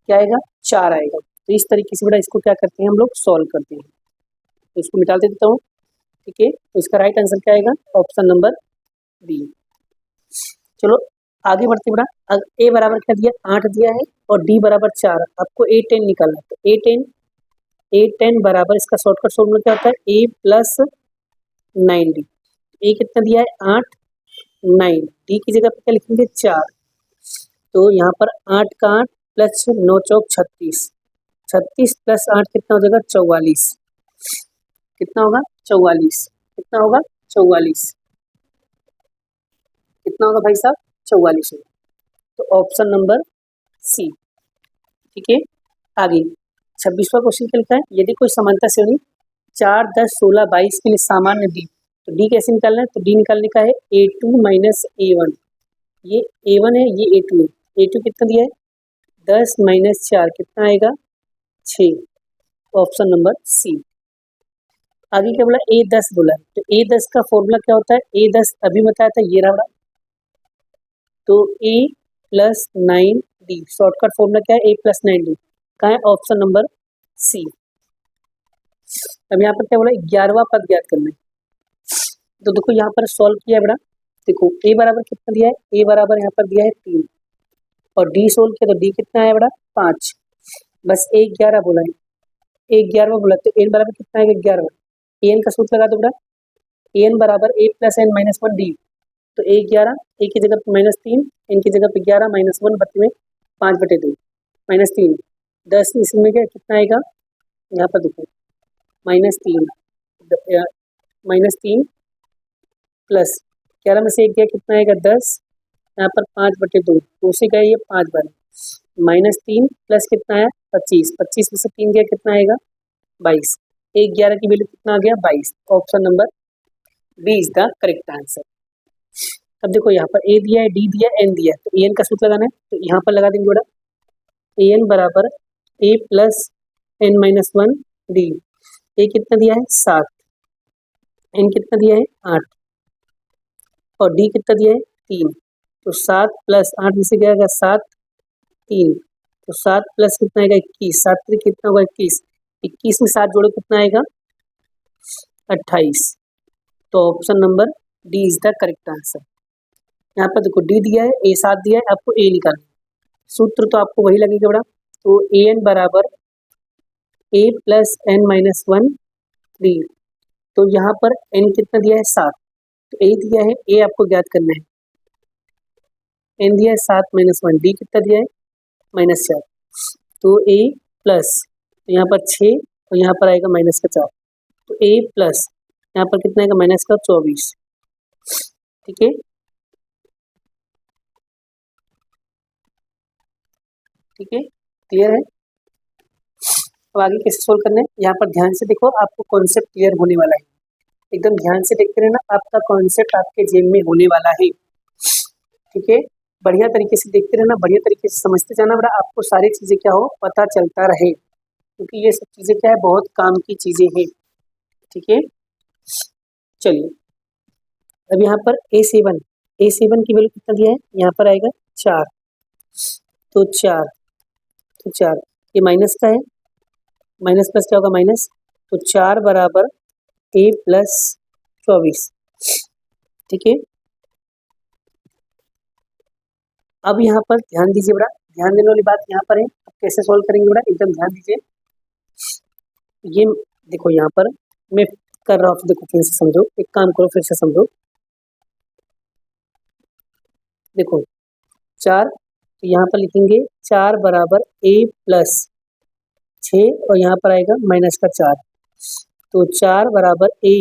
क्या आएगा 4 आएगा। तो इस तरीके से बेटा इसको क्या करते हैं हम लोग सॉल्व करते हैं। तो इसको मिटा देता हूँ, ठीक है। तो इसका राइट आंसर क्या आएगा ऑप्शन नंबर बी। चलो आगे बढ़ते बेटा। ए बराबर क्या दिया 8 दिया है और डी बराबर 4, आपको A10 निकालना है। तो A10 बराबर इसका शॉर्टकट फॉर्मूला क्या होता है A प्लस 9D। ए कितना दिया है 8 9, डी की जगह पे क्या लिखेंगे 4। तो यहाँ पर 8 का 8 प्लस 9 चौक 36, 36 प्लस 8 कितना हो जाएगा 44, कितना होगा 44, कितना होगा 44, कितना होगा भाई साहब 44 होगा। तो ऑप्शन नंबर सी, ठीक है। आगे 26वां क्वेश्चन क्या लिखा है, यदि कोई समांतर श्रेणी 4 10 16 22 के लिए सामान्य डी, तो डी कैसे निकालना है, तो डी निकालने का है A2 माइनस A1। ये A1 है ये A2 है। A2 कितना दिया है 10 माइनस 4 कितना आएगा 6, ऑप्शन नंबर सी। आगे क्या बोला A10 बोला, तो A10 का फॉर्मूला क्या होता है A10 अभी बताया था ये रहा। तो A plus 9D shortcut formula क्या है A प्लस 9D, कहाँ है ऑप्शन नंबर सी। अब यहाँ पर क्या बोला 11वां पद ज्ञात करना है। तो देखो यहाँ पर सॉल्व किया बेटा, देखो A बराबर कितना दिया है A बराबर यहाँ पर दिया है 3 और D सोल्व किया तो D कितना है बेटा 5, बस A 11 बोला है, A 11 बोला तो N बराबर कितना है 11। An का सूत्र लगा दो बेटा, An बराबर A plus N minus 1 D। तो A 11 A की जगह पे माइनस 3, N की जगह पे 11 माइनस 1 बटे में 5/2 माइनस 3 10, इसमें क्या कितना आएगा यहाँ पर देखो माइनस 3 प्लस 11 में से 1 गया कितना आएगा 10, यहाँ पर 5/2 तो उसे गया ये 5 बार माइनस 3 प्लस कितना है 25, 25 में से 3 गया कितना आएगा 22, 1 11 की वैल्यू कितना आ गया 22। Option number B is the correct answer. अब देखो यहाँ पर A दिया है D दिया है N दिया है, तो An का सूत्र लगाना है, तो यहाँ पर लगा देंगे बेटा An बराबर A plus N minus 1 D। A कितना दिया है 7, N कितना दिया है 8 और D कितना दिया है 3। तो 7 प्लस 8 में से क्या आएगा 7 3, तो 7 प्लस कितना आएगा 21, 7 3 कितना होगा 21, 21 में 7 जोड़ो कितना आएगा 28। तो option number D is the correct answer. यहाँ पर देखो डी दिया है A 7 दिया है, आपको A निकालना है, सूत्र तो आपको वही लगेगा बड़ा। तो AN बराबर A प्लस N माइनस 1 3, तो यहाँ पर N कितना दिया है 7, तो A दिया है A आपको ज्ञात करना है, N दिया है 7 माइनस 1, D कितना दिया है -4, तो A प्लस यहाँ पर 6 और यहाँ पर आएगा माइनस का 4, तो A प्लस यहाँ पर कितना आएगा माइनस का 24, ठीक है। ठीक है क्लियर है। अब आगे कैसे सोल्व करना है, यहाँ पर ध्यान से देखो आपको कॉन्सेप्ट क्लियर होने वाला है, एकदम ध्यान से देखते रहना, आपका कॉन्सेप्ट आपके जेब में होने वाला है। ठीक है, बढ़िया तरीके से देखते रहना, बढ़िया तरीके से समझते जाना बेटा, आपको सारी चीज़ें क्या हो पता चलता रहे, क्योंकि ये सब चीज़ें क्या है बहुत काम की चीज़ें हैं। ठीक है, चलिए अब यहाँ पर A7 की वैल्यू कितना दिया है, यहाँ पर आएगा 4, तो 4 तो 4 ये माइनस का है, माइनस प्लस क्या होगा माइनस, तो 4 बराबर A प्लस 24। ठीक है, अब यहाँ पर ध्यान दीजिए बेटा, ध्यान देने वाली बात यहाँ पर है, अब कैसे सॉल्व करेंगे बेटा, एकदम ध्यान दीजिए। ये देखो यहाँ पर मैं कर रहा हूँ, देखो फिर से समझो, एक काम करो फिर से समझो। देखो 4, तो यहाँ पर लिखेंगे 4 बराबर A प्लस 6 और यहाँ पर आएगा माइनस का 4, तो 4 बराबर A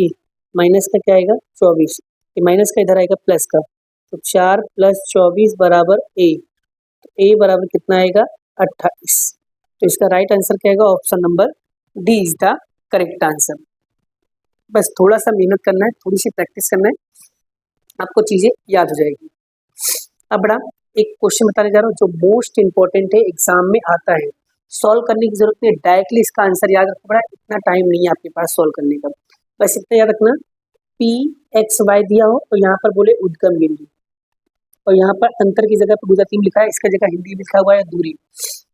माइनस का क्या आएगा 24, ये माइनस का इधर आएगा प्लस का, तो 4 प्लस 24 बराबर A, तो A बराबर कितना आएगा 28। तो इसका राइट आंसर क्या आएगा, option number D is the correct answer. बस थोड़ा सा मेहनत करना है, थोड़ी सी प्रैक्टिस करना है, आपको चीज़ें याद हो जाएगी। अब बड़ा एक क्वेश्चन बताने जा रहा हूँ जो मोस्ट इंपॉर्टेंट है, एग्जाम में आता है, सॉल्व करने की जरूरत नहीं है, डायरेक्टली इसका आंसर याद रखो बड़ा, इतना टाइम नहीं है आपके पास सॉल्व करने का, बस इतना याद रखना, पी एक्स वाई दिया हो और यहाँ पर बोले उद्गम बिंदु, और यहाँ पर अंतर की जगह पर गुजराती में लिखा है, इसका जगह हिंदी में लिखा हुआ है दूरी।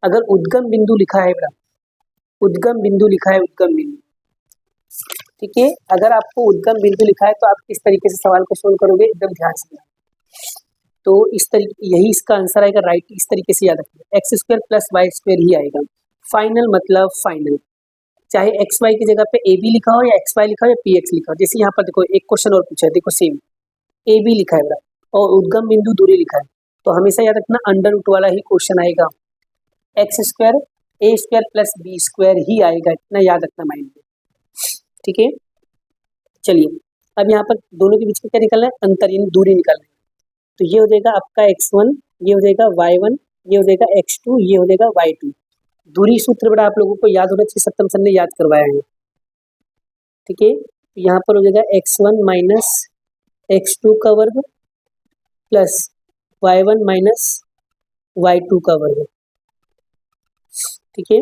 अगर उद्गम बिंदु लिखा है बड़ा, उद्गम बिंदु लिखा है, उद्गम बिंदु, ठीक है, अगर आपको उद्गम बिंदु लिखा है तो आप किस तरीके से सवाल को सोल्व करोगे, एकदम ध्यान से। तो इस तरीके, यही इसका आंसर आएगा राइट, इस तरीके से याद रखिए, X square plus Y square ही आएगा। फाइनल मतलब फाइनल, चाहे एक्स वाई की जगह पे ए बी लिखा हो या एक्स वाई लिखा हो या पी एक्स लिखा हो, जैसे यहाँ पर देखो एक क्वेश्चन और पूछा है, देखो सेम ए बी लिखा है बड़ा और उद्गम बिंदु दूरी लिखा है, तो हमेशा याद रखना अंडर रूट वाला ही क्वेश्चन आएगा, एक्स स्क्वायर ए स्क्वायर प्लस बी स्क्वायर ही आएगा, इतना याद रखना माइंड में। ठीक है, चलिए अब यहाँ पर दोनों के बीच में क्या निकलना है, अंतर यानी दूरी निकालना है, तो ये हो जाएगा आपका x1, ये हो जाएगा y1, ये हो जाएगा x2, ये हो जाएगा y2। दूरी सूत्र बड़ा आप लोगों को याद होना चाहिए, सप्तम सर ने याद करवाया है। ठीक है, तो यहाँ पर हो जाएगा x1 माइनस x2 का वर्ग प्लस y1 माइनस y2 का वर्ग। ठीक है,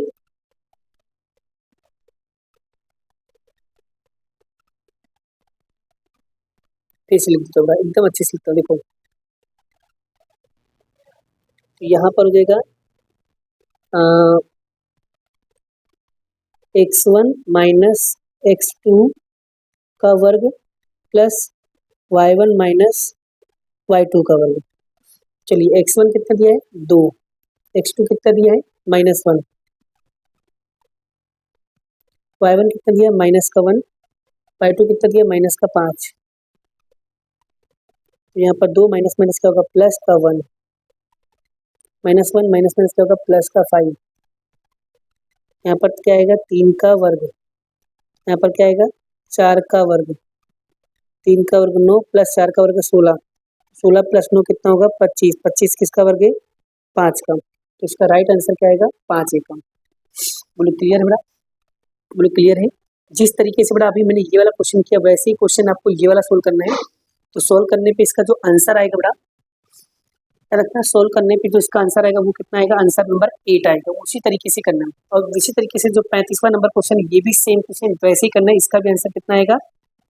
फिर से लिख देता हूँ, एकदम अच्छे से लिखता हूँ, देखो तो यहाँ पर हो जाएगा x1 माइनस x2 का वर्ग प्लस y1 माइनस y2 का वर्ग। चलिए x1 कितना दिया है 2, x2 कितना दिया है -1, y1 कितना दिया है -1, y2 कितना दिया -5, तो यहाँ पर 2 माइनस माइनस क्या होगा प्लस का 1, -1 माइनस माइनस क्या होगा प्लस का 5, यहाँ पर क्या आएगा 3 का वर्ग, यहाँ पर क्या आएगा 4 का वर्ग, 3 का वर्ग 9 प्लस 4 का वर्ग 16, 16 प्लस 9 कितना होगा 25, 25 किसका वर्ग है 5 का, तो इसका राइट आंसर क्या आएगा 5 एकम। बोलो क्लियर है बेटा, बोलो क्लियर है। जिस तरीके से बेटा अभी मैंने ये वाला क्वेश्चन किया वैसे ही क्वेश्चन आपको ये वाला सोल्व करना है, तो सोल्व करने पे इसका जो आंसर आएगा बेटा, क्या लगता है सोल्व करने पे जो इसका आंसर आएगा वो कितना आएगा, आंसर नंबर 8 आएगा, उसी तरीके से करना है। और इसी तरीके से जो 35वां नंबर क्वेश्चन ये भी सेम क्वेश्चन वैसे ही करना है, इसका भी आंसर कितना आएगा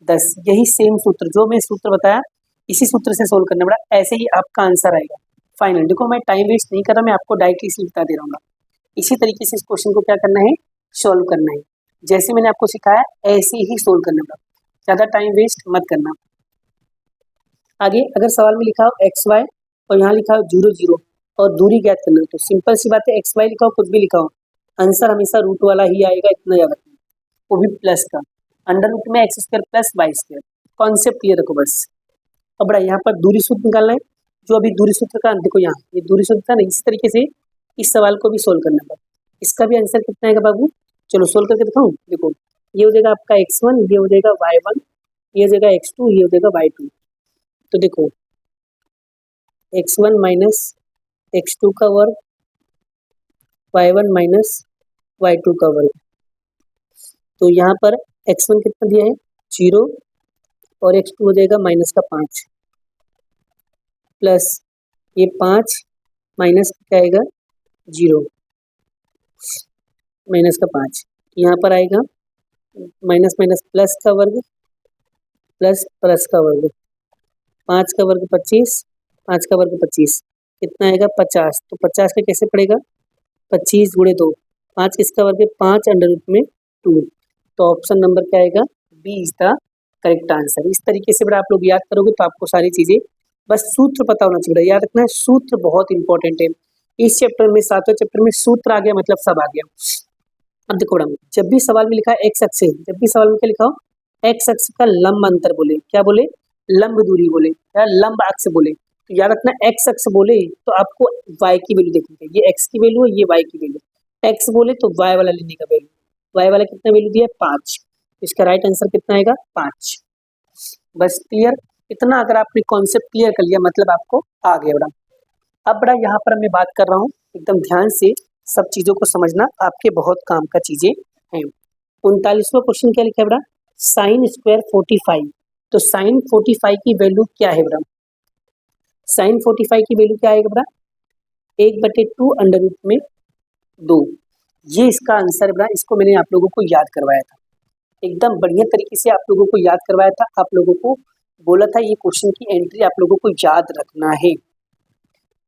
10, यही सेम सूत्र जो मैं सूत्र बताया इसी सूत्र से सोल्व करना बेटा, ऐसे ही आपका आंसर आएगा फाइनल। देखो मैं टाइम वेस्ट नहीं कर रहा, मैं आपको डायरेक्टली इसलिए बता दे रहा हूँ, इसी तरीके से इस क्वेश्चन को क्या करना है सोल्व करना है, जैसे मैंने आपको सिखाया ऐसे ही सोल्व करना बेटा, ज़्यादा टाइम वेस्ट मत करना। आगे अगर सवाल में लिखा हो एक्स वाई और यहाँ लिखा हो 0 0 और दूरी ज्ञात करना, तो सिंपल सी बात है एक्स वाई लिखा हो कुछ भी लिखा हो आंसर हमेशा रूट वाला ही आएगा, इतना याद रखना, वो भी प्लस का, अंडर रूट में X square plus Y square, concept clear रखो बस। अब बड़ा यहाँ पर दूरी सूत्र निकालना है, जो अभी दूरी सूत्र का देखो यहाँ ये दूरी सूत्र था ना, इस तरीके से इस सवाल को भी सोल्व करना पड़ा, इसका भी आंसर कितना आएगा बाबू, चलो सोल्व करके दिखाऊँ। देखो ये हो जाएगा आपका x1, ये हो जाएगा y1, ये हो जाएगा x2, ये हो जाएगा y2, तो देखो x1 माइनस x2 का वर्ग, y1 माइनस y2 का वर्ग, तो यहाँ पर x1 कितना दिया है 0 और x2 हो जाएगा -5 प्लस ये 5 माइनस क्या आएगा 0, माइनस का 5 यहाँ पर आएगा, माइनस माइनस प्लस का वर्ग प्लस प्लस का वर्ग, 5 का वर्ग 25, 5 का वर्ग 25 कितना आएगा 50। तो 50 का कैसे पड़ेगा 25 गुणे 2, 5 किसका वर्ग है 5 अंडर रूट में 2। तो ऑप्शन नंबर क्या आएगा B is the correct answer. इस तरीके से बेटा आप लोग याद करोगे तो आपको सारी चीजें, बस सूत्र पता होना चाहिए, याद रखना है सूत्र बहुत इंपॉर्टेंट है। इस चैप्टर में 7वें चैप्टर में सूत्र आ गया मतलब सब आ गया। अब देखो बेटा, जब भी सवाल में लिखा है एक्स अक्ष, जब भी सवाल में क्या लिखा हो एक्स अक्ष का लंब अंतर बोले, क्या बोले लंब दूरी बोले या लंब अक्ष बोले, तो याद रखना एक्स अक्ष बोले तो आपको वाई की वैल्यू देखनी है, ये एक्स की वैल्यू है ये वाई की वैल्यू, एक्स बोले तो वाई वाला लेने का वैल्यू, वाई वाला कितना वैल्यू दिया 5, इसका राइट आंसर कितना आएगा 5। बस क्लियर, इतना अगर आपने कॉन्सेप्ट क्लियर कर लिया मतलब आपको आ गया बेटा। अब बेटा यहाँ पर मैं बात कर रहा हूँ, एकदम ध्यान से सब चीजों को समझना, आपके बहुत काम का चीजें हैं। 39वां क्वेश्चन क्या लिखा है बेटा साइन स्क्वायर 45, तो साइन 45 की वैल्यू क्या है बेटा, साइन 45 की वैल्यू क्या आएगा बेटा 1/2 अंडर रूट में 2, ये इसका आंसर बेटा। इसको मैंने आप लोगों को याद करवाया था, एकदम बढ़िया तरीके से आप लोगों को याद करवाया था, आप लोगों को बोला था ये क्वेश्चन की एंट्री आप लोगों को याद रखना है,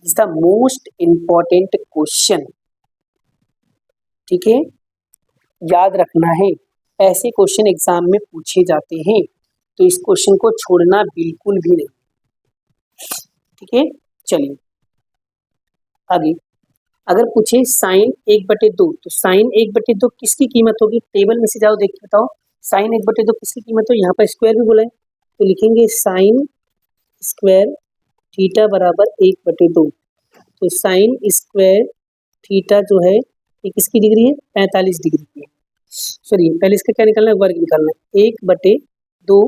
is the most important question, ठीक है याद रखना है, ऐसे क्वेश्चन एग्जाम में पूछे जाते हैं तो इस क्वेश्चन को छोड़ना बिल्कुल भी नहीं, ठीक है। चलिए आगे, अगर पूछे साइन 1/2, तो साइन 1/2 किसकी कीमत होगी, टेबल में से जाओ देख के बताओ साइन 1/2 किसकी कीमत हो, यहाँ पर स्क्वायर भी बोला है तो लिखेंगे साइन स्क्वायर थीटा बराबर 1/2, तो साइन स्क्वायर थीटा जो है ये किसकी डिग्री है 45 डिग्री की है, सॉरी पहले इसका क्या निकालना है वर्ग निकालना है 1/2,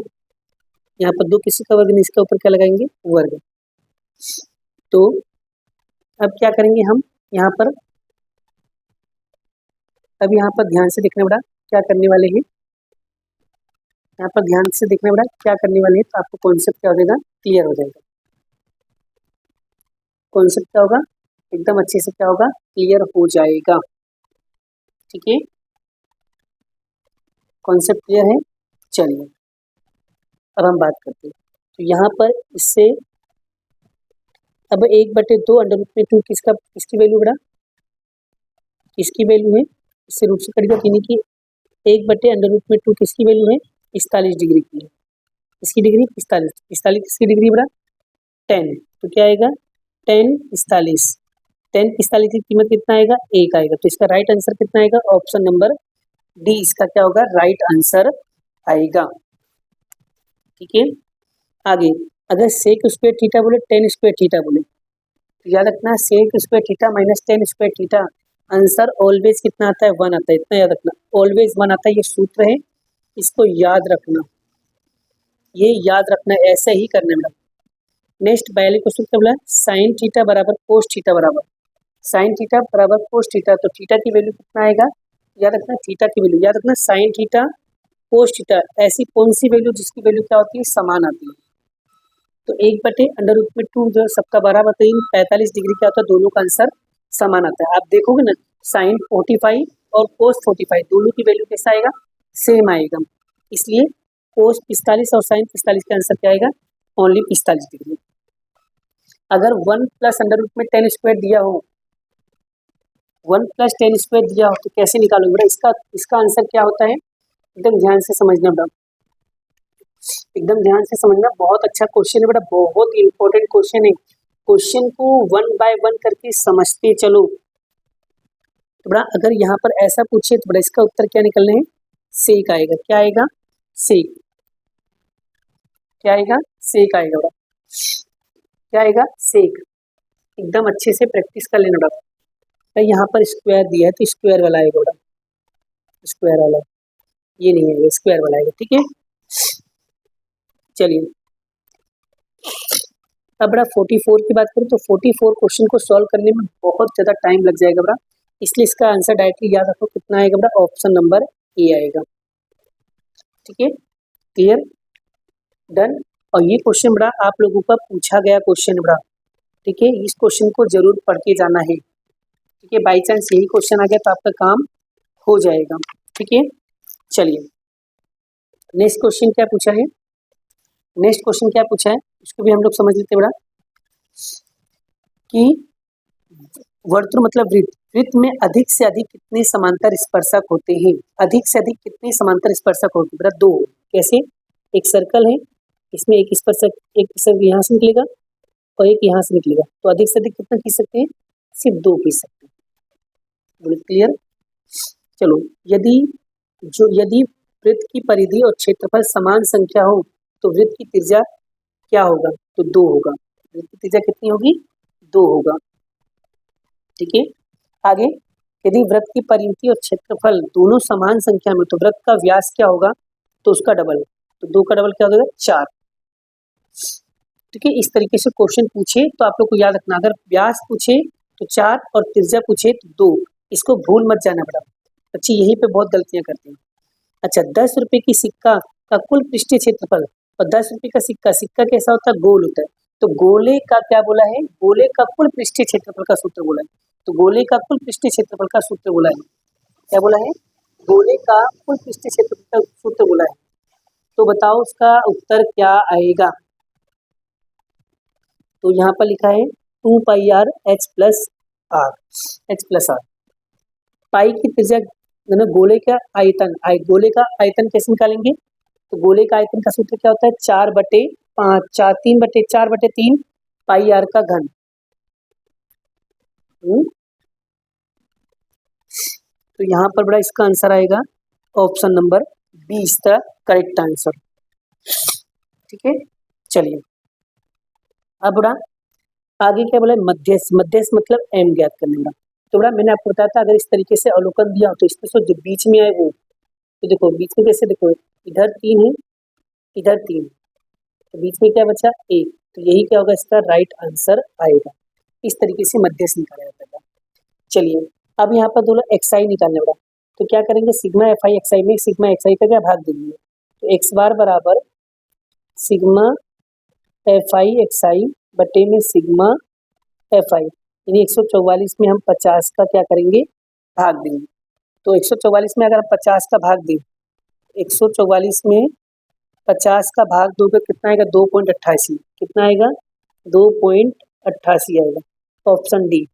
यहाँ पर 2 किसी का वर्ग नहीं, इसके ऊपर क्या लगाएंगे वर्ग। तो अब क्या करेंगे हम यहाँ पर, अब यहाँ पर ध्यान से देखना बेटा क्या करने वाले हैं, यहाँ पर ध्यान से देखना बेटा क्या करने वाले हैं, तो आपको कॉन्सेप्ट क्या हो जाएगा क्लियर हो जाएगा, कॉन्सेप्ट क्या होगा एकदम अच्छे से क्या होगा क्लियर हो जाएगा, ठीक है कॉन्सेप्ट क्लियर है। चलिए अब हम बात करते हैं, तो यहाँ पर इससे अब 1/2 अंडर रूट में 2 किसका किसकी वैल्यू बेटा किसकी वैल्यू है, इससे रूट से कटेगा यानी कि 1/2 अंडर रूट में 2 किसकी वैल्यू है 45 डिग्री की है, इसकी डिग्री 45, 45 किसकी डिग्री बेटा 10, तो क्या आएगा 10 45, 10 45 की कीमत कितना आएगा 1 आएगा, तो इसका राइट आंसर कितना आएगा ऑप्शन नंबर डी इसका क्या होगा राइट आंसर आएगा, ठीक है। आगे अगर सेक स्क्वायर थीटा बोले टेन स्क्वायर थीटा बोले, तो याद रखना sec square theta minus tan square theta answer always कितना आता है 1 आता है, इतना याद रखना ऑलवेज 1 आता है, ये सूत्र है इसको याद रखना, ये याद रखना ऐसे ही करने में। नेक्स्ट 42 क्वेश्चन क्या बोला साइन थीटा बराबर कोस थीटा बराबर, साइन थीटा बराबर कोस थीटा, तो थीटा की वैल्यू कितना आएगा याद रखना, थीटा की वैल्यू याद रखना साइन थीटा कोस थीटा, ऐसी कौन सी वैल्यू जिसकी वैल्यू क्या होती है समान आती है, तो 1/अंडर रूट में 2 जो सबका 12/3 45 डिग्री क्या होता है, दोनों का आंसर समान आता है। आप देखोगे ना साइन 45 और कोस 45 दोनों की वैल्यू कैसा आएगा सेम आएगा, इसलिए कोस 45 और साइन 45 का आंसर क्या आएगा ओनली 45 डिग्री। अगर 1 प्लस अंडर रूट में 10 स्क्वायर दिया हो, 1 प्लस 10 स्क्वायर दिया हो तो कैसे निकालोगे बेटा, इसका आंसर क्या होता है एकदम ध्यान से समझना बेटा, एकदम ध्यान से समझना, बहुत अच्छा क्वेश्चन है बेटा, बहुत इंपॉर्टेंट क्वेश्चन है, क्वेश्चन को 1 बाय 1 करके समझते चलो। तो बेटा अगर यहाँ पर ऐसा पूछे तो बेटा इसका उत्तर क्या निकलना है सेक आएगा, क्या आएगा सेक, क्या आएगा सेक आएगा बेटा, क्या आएगा सेक, एकदम अच्छे से प्रैक्टिस कर लेना बेटा। यहाँ पर स्क्वायर दिया है तो स्क्वायर वाला आएगा बेटा, स्क्वायर वाला ये नहीं आएगा स्क्वायर वाला आएगा, ठीक है। चलिए अब बेटा 44 की बात करूँ तो 44 क्वेश्चन को सॉल्व करने में बहुत ज़्यादा टाइम लग जाएगा बेटा, इसलिए इसका आंसर डायरेक्टली याद रखो कितना आएगा बेटा ऑप्शन नंबर ए आएगा, ठीक है क्लियर डन। और ये क्वेश्चन बेटा आप लोगों का पूछा गया क्वेश्चन बेटा, ठीक है, इस क्वेश्चन को जरूर पढ़ के जाना है। ठीक है, बाई चांस यही क्वेश्चन आ गया तो आपका काम हो जाएगा। ठीक है, चलिए नेक्स्ट क्वेश्चन क्या पूछा है, नेक्स्ट क्वेश्चन क्या पूछा है उसको भी हम लोग समझ लेते हैं बड़ा, कि वर्तुल मतलब वृत्त, वृत्त में अधिक से अधिक कितने समांतर स्पर्शक होते हैं, अधिक से अधिक कितने समांतर स्पर्शक होते हैं बेटा, दो। कैसे, एक सर्कल है, इसमें एक स्पर्शक, एक स्पर्शक यहाँ से निकलेगा और एक यहाँ से निकलेगा, तो अधिक से अधिक कितना खींच सकते हैं, सिर्फ दो खींच सकते हैं। बोले क्लियर। चलो, यदि वृत्त की परिधि और क्षेत्रफल समान संख्या हो तो वृत्त की त्रिज्या क्या होगा, तो दो होगा। वृत्त की त्रिज्या कितनी होगी, दो होगा। ठीक है, आगे, यदि वृत्त की परिधि और क्षेत्रफल दोनों समान संख्या में तो वृत्त का व्यास क्या होगा, तो उसका डबल, तो दो का डबल क्या होगा, चार। ठीक है, इस तरीके से क्वेश्चन पूछे तो आप लोग को याद रखना, अगर व्यास पूछे तो चार और त्रिज्या पूछे तो दो, इसको भूल मत जाना बेटा, बच्चे यहीं पे बहुत गलतियां करते हैं। अच्छा, 10 रुपए की सिक्का का कुल पृष्ठीय क्षेत्रफल, और 10 रुपए का सिक्का, सिक्का कैसा होता है, गोल होता है, तो गोले का क्या बोला है, गोले का कुल पृष्ठीय क्षेत्रफल का सूत्र बोला है, तो गोले का कुल पृष्ठीय क्षेत्रफल का सूत्र बोला है, क्या बोला है, गोले का कुल पृष्ठीय क्षेत्रफल का सूत्र बोला है। तो बताओ उसका उत्तर क्या आएगा, तो यहाँ पर लिखा है 2πr h प्लस आर। पाई की त्रिज्या गोले का आयतन, गोले का आयतन कैसे निकालेंगे, तो गोले का आयतन का सूत्र क्या होता है, 4/5, 3/4/3 पाई आर का घन। तो यहाँ पर बड़ा इसका आंसर आएगा option number B is the correct answer. ठीक है, चलिए अब बड़ा आगे क्या बोला, मध्यस्थ, मध्यस्थ मतलब एम ज्ञात करने का। तो बड़ा मैंने आपको बताया था, अगर इस तरीके से अवलोकन दिया हो तो इसमें से जो बीच में आए वो, तो देखो बीच में कैसे, देखो इधर 3 है, इधर 3, तो बीच में क्या बचा, एक, तो यही क्या होगा, इसका राइट आंसर आएगा। इस तरीके से मध्यस्थ निकाला जाता है। चलिए अब यहाँ पर दोनों एक्स आई निकालने बड़ा, तो क्या करेंगे, सिग्मा एफ आई एक्स आई में सिग्मा एक्स आई का क्या भाग देंगे, तो एक्स बार बराबर सिग्मा एफ आई एक्स आई बटे में सिग्मा एफ आई, यानी 144 में हम 50 का क्या करेंगे, भाग देंगे। तो 144 में अगर हम 50 का भाग दें, 144 में 50 का भाग दो तो कितना आएगा, 2.88, कितना आएगा, 2.88 आएगा, ऑप्शन डी।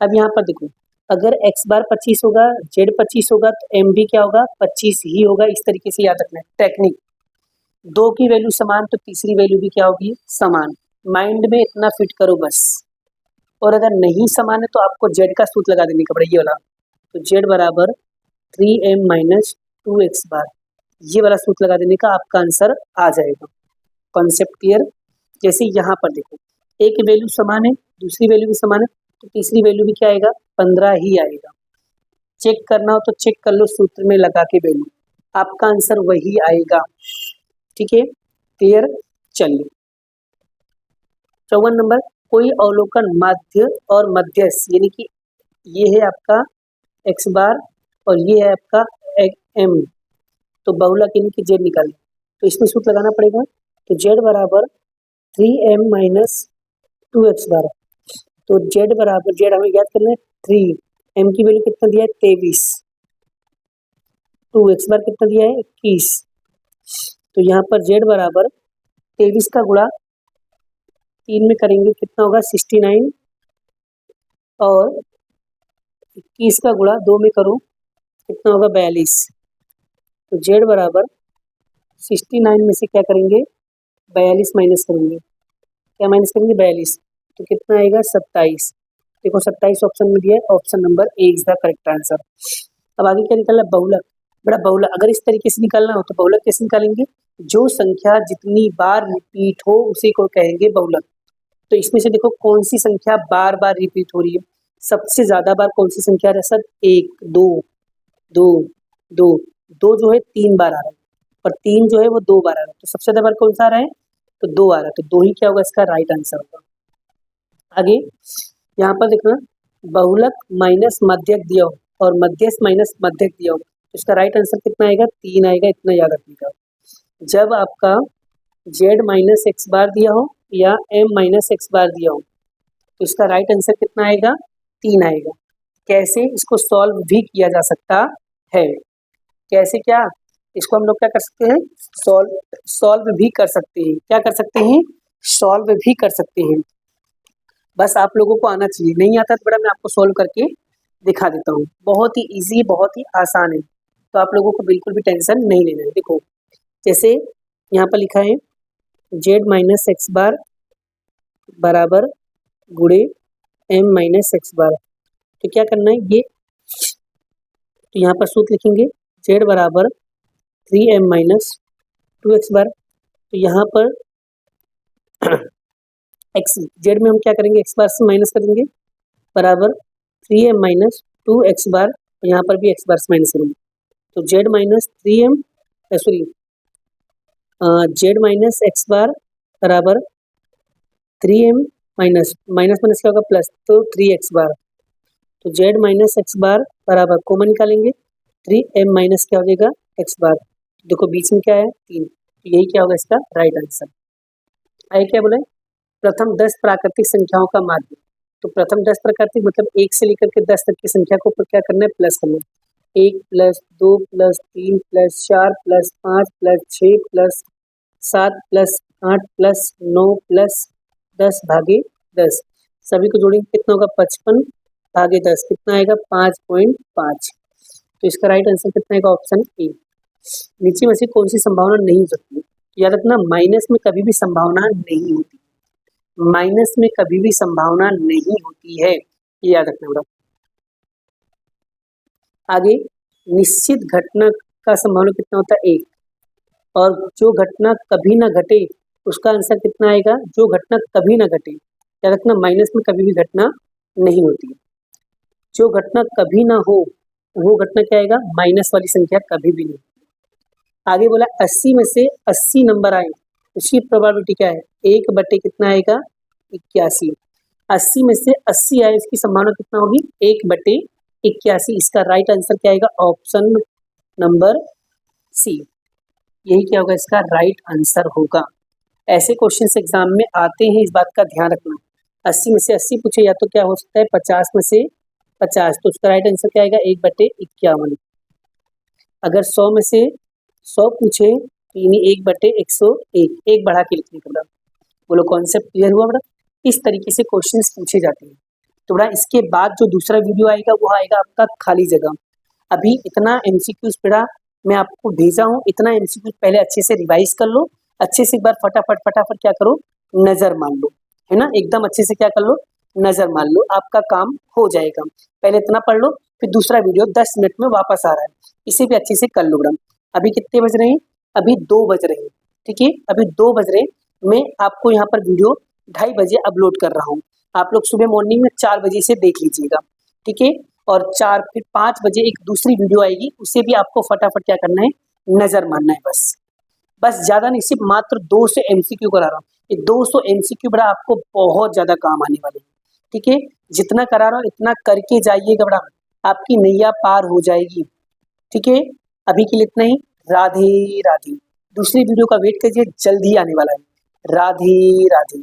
अब यहाँ पर देखो, अगर x बार 25 होगा, z 25 होगा, तो m भी क्या होगा, 25 ही होगा। इस तरीके से याद रखना है टेक्निक, दो की वैल्यू समान तो तीसरी वैल्यू भी क्या होगी, समान। माइंड में इतना फिट करो बस, और अगर नहीं समान है तो आपको z का सूत्र लगा देने का पड़ेगा, ये वाला, तो z बराबर 3m माइनस 2x बार, ये वाला सूत्र लगा देने का आपका आंसर आ जाएगा। Concept clear. जैसे यहाँ पर देखो, एक वैल्यू समान है, दूसरी वैल्यू भी समान है, तो तीसरी वैल्यू भी क्या आएगा, 15 ही आएगा। चेक करना हो तो चेक कर लो सूत्र में लगा के वैल्यू, आपका आंसर वही आएगा। ठीक है, क्लियर। चलिए 54 नंबर, कोई अवलोकन माध्य और मध्यस्थ, यानी कि ये है आपका एक्स बार और ये है आपका एम, तो बहुलक यानी कि जेड निकालें, तो इसमें सूत्र लगाना पड़ेगा, तो जेड बराबर 3m माइनस 2x बार, तो z बराबर, z हमें याद करना है 3, m की वैल्यू कितना दिया है 23, 2x बार कितना दिया है 21, तो यहाँ पर z बराबर 23 का गुणा 3 में करेंगे कितना होगा 69, और 21 का गुणा 2 में करूँ कितना होगा 42, तो z बराबर 69 में से क्या करेंगे 42 माइनस करेंगे, क्या माइनस करेंगे 42, तो कितना आएगा 27। देखो 27 ऑप्शन में दिया है, option number A is the correct answer. अब आगे क्या निकालना, बहुलक। बड़ा बहुलक अगर इस तरीके से निकालना हो तो बहुलक कैसे निकालेंगे, जो संख्या जितनी बार रिपीट हो उसी को कहेंगे बहुलक। तो इसमें से देखो कौन सी संख्या बार बार रिपीट हो रही है, सबसे ज्यादा बार कौन सी संख्या है सर, 1 2 2 2, 2 जो है 3 बार आ रहा है, और 3 जो है वो 2 बार आ रहा है, तो सबसे ज्यादा बार कौन सा आ रहा है, तो 2 आ रहा है, तो 2 ही क्या होगा इसका राइट आंसर होगा। आगे यहाँ पर देखना, बहुलक माइनस मध्यक दिया हो और मध्यस्थ माइनस मध्यक दिया हो, तो इसका राइट आंसर कितना आएगा 3 आएगा, इतना याद रखने का। जब आपका z माइनस एक्स बार दिया हो या m माइनस एक्स बार दिया हो तो इसका राइट आंसर कितना आएगा, 3 आएगा। कैसे इसको सॉल्व भी किया जा सकता है, कैसे क्या, इसको हम लोग क्या कर सकते हैं, सॉल्व भी कर सकते हैं। क्या कर सकते हैं, सॉल्व भी कर सकते हैं। बस आप लोगों को आना चाहिए, नहीं आता तो बड़ा मैं आपको सॉल्व करके दिखा देता हूँ। बहुत ही इजी, बहुत ही आसान है, तो आप लोगों को बिल्कुल भी टेंशन नहीं लेना है। देखो जैसे यहाँ पर लिखा है जेड माइनस एक्स बार बराबर गुणे एम माइनस एक्स बार, तो क्या करना है ये, तो यहाँ पर सूत्र लिखेंगे जेड बराबर 3m माइनस 2x बार, तो यहाँ पर एक्स जेड में हम क्या करेंगे, एक्स बार से माइनस कर देंगे बराबर 3m माइनस 2x बार, और यहाँ पर भी एक्स बार से माइनस करेंगे, तो Z minus 3m sorry Z minus X bar बराबर 3m माइनस माइनस क्या होगा प्लस, तो 3x बार, तो जेड माइनस एक्स बार बराबर कॉमन निकालेंगे 3m माइनस क्या हो जाएगा एक्स बार, देखो बीच में क्या है 3, तो यही क्या होगा इसका राइट आंसर। आगे क्या बोला है, प्रथम 10 प्राकृतिक संख्याओं का माध्य, तो प्रथम 10 प्राकृतिक मतलब 1 से लेकर के 10 तक की संख्या को क्या करना है, प्लस करना है। 1 plus 2 plus 3 plus 4 plus 5 plus 6 plus 7 plus 8 plus 9 plus 10 भागे 10, सभी को जोड़ेंगे कितना होगा 55 भागे 10 कितना आएगा 5.5, तो इसका राइट आंसर कितना आएगा ऑप्शन ए। नीचे में से कौन सी संभावना नहीं हो सकती, याद रखना माइनस में कभी भी संभावना नहीं होती, माइनस में कभी भी संभावना नहीं होती है, ये याद रखना बेटा। आगे निश्चित घटना का संभावना कितना होता है 1, और जो घटना कभी ना घटे उसका आंसर कितना आएगा, जो घटना कभी ना घटे, याद रखना माइनस में कभी भी घटना नहीं होती, जो घटना कभी ना हो वो घटना क्या आएगा, माइनस वाली संख्या कभी भी नहीं। आगे बोला 80 में से 80 नंबर आए उसकी प्रोबेबिलिटी क्या है, 1 बटे कितना आएगा 81, 80 में से 80 आए इसकी संभावना कितना होगी 1 बटे 81, इसका राइट आंसर क्या आएगा ऑप्शन नंबर सी, यही क्या होगा इसका राइट आंसर होगा। ऐसे क्वेश्चंस एग्जाम में आते हैं, इस बात का ध्यान रखना। 80 में से 80 पूछे या तो क्या हो सकता है 50 में से 50, तो उसका राइट आंसर क्या आएगा 1 बटे 51। अगर 100 में से 100 पूछे यानी 1 बटे 101, एक बढ़ा के लिखने का, बोलो कॉन्सेप्ट क्लियर हुआ बेटा। इस तरीके से क्वेश्चंस पूछे जाते हैं। तो बेटा इसके बाद जो दूसरा वीडियो आएगा वो आएगा आपका खाली जगह। अभी इतना एमसीक्यूज बेटा मैं आपको भेजा हूँ, इतना एमसीक्यूज पहले अच्छे से रिवाइज कर लो, अच्छे से एक बार फटाफट क्या करो नजर मान लो, है ना, एकदम अच्छे से क्या कर लो नजर मान लो, आपका काम हो जाएगा। पहले इतना पढ़ लो, फिर दूसरा वीडियो 10 मिनट में वापस आ रहा है, इसे भी अच्छे से कर लो बेटा। अभी कितने बज रहे हैं, अभी 2 बज रहे हैं, ठीक है, अभी 2 बज रहे हैं। मैं आपको यहाँ पर वीडियो 2:30 बजे अपलोड कर रहा हूँ, आप लोग सुबह मॉर्निंग में 4 बजे से देख लीजिएगा, ठीक है। और 4 फिर 5 बजे एक दूसरी वीडियो आएगी, उसे भी आपको फटाफट क्या करना है नजर मानना है, बस ज़्यादा नहीं, सिर्फ मात्र 200 एमसीक्यू करा रहा हूँ। ये 200 एमसीक्यू बड़ा आपको बहुत ज़्यादा काम आने वाले हैं, ठीक है। जितना करा रहा हूँ इतना करके जाइएगा बड़ा, आपकी नैया पार हो जाएगी, ठीक है। अभी के लिए इतना ही, राधे राधे। दूसरी वीडियो का वेट कीजिए, जल्दी आने वाला है। राधे राधे।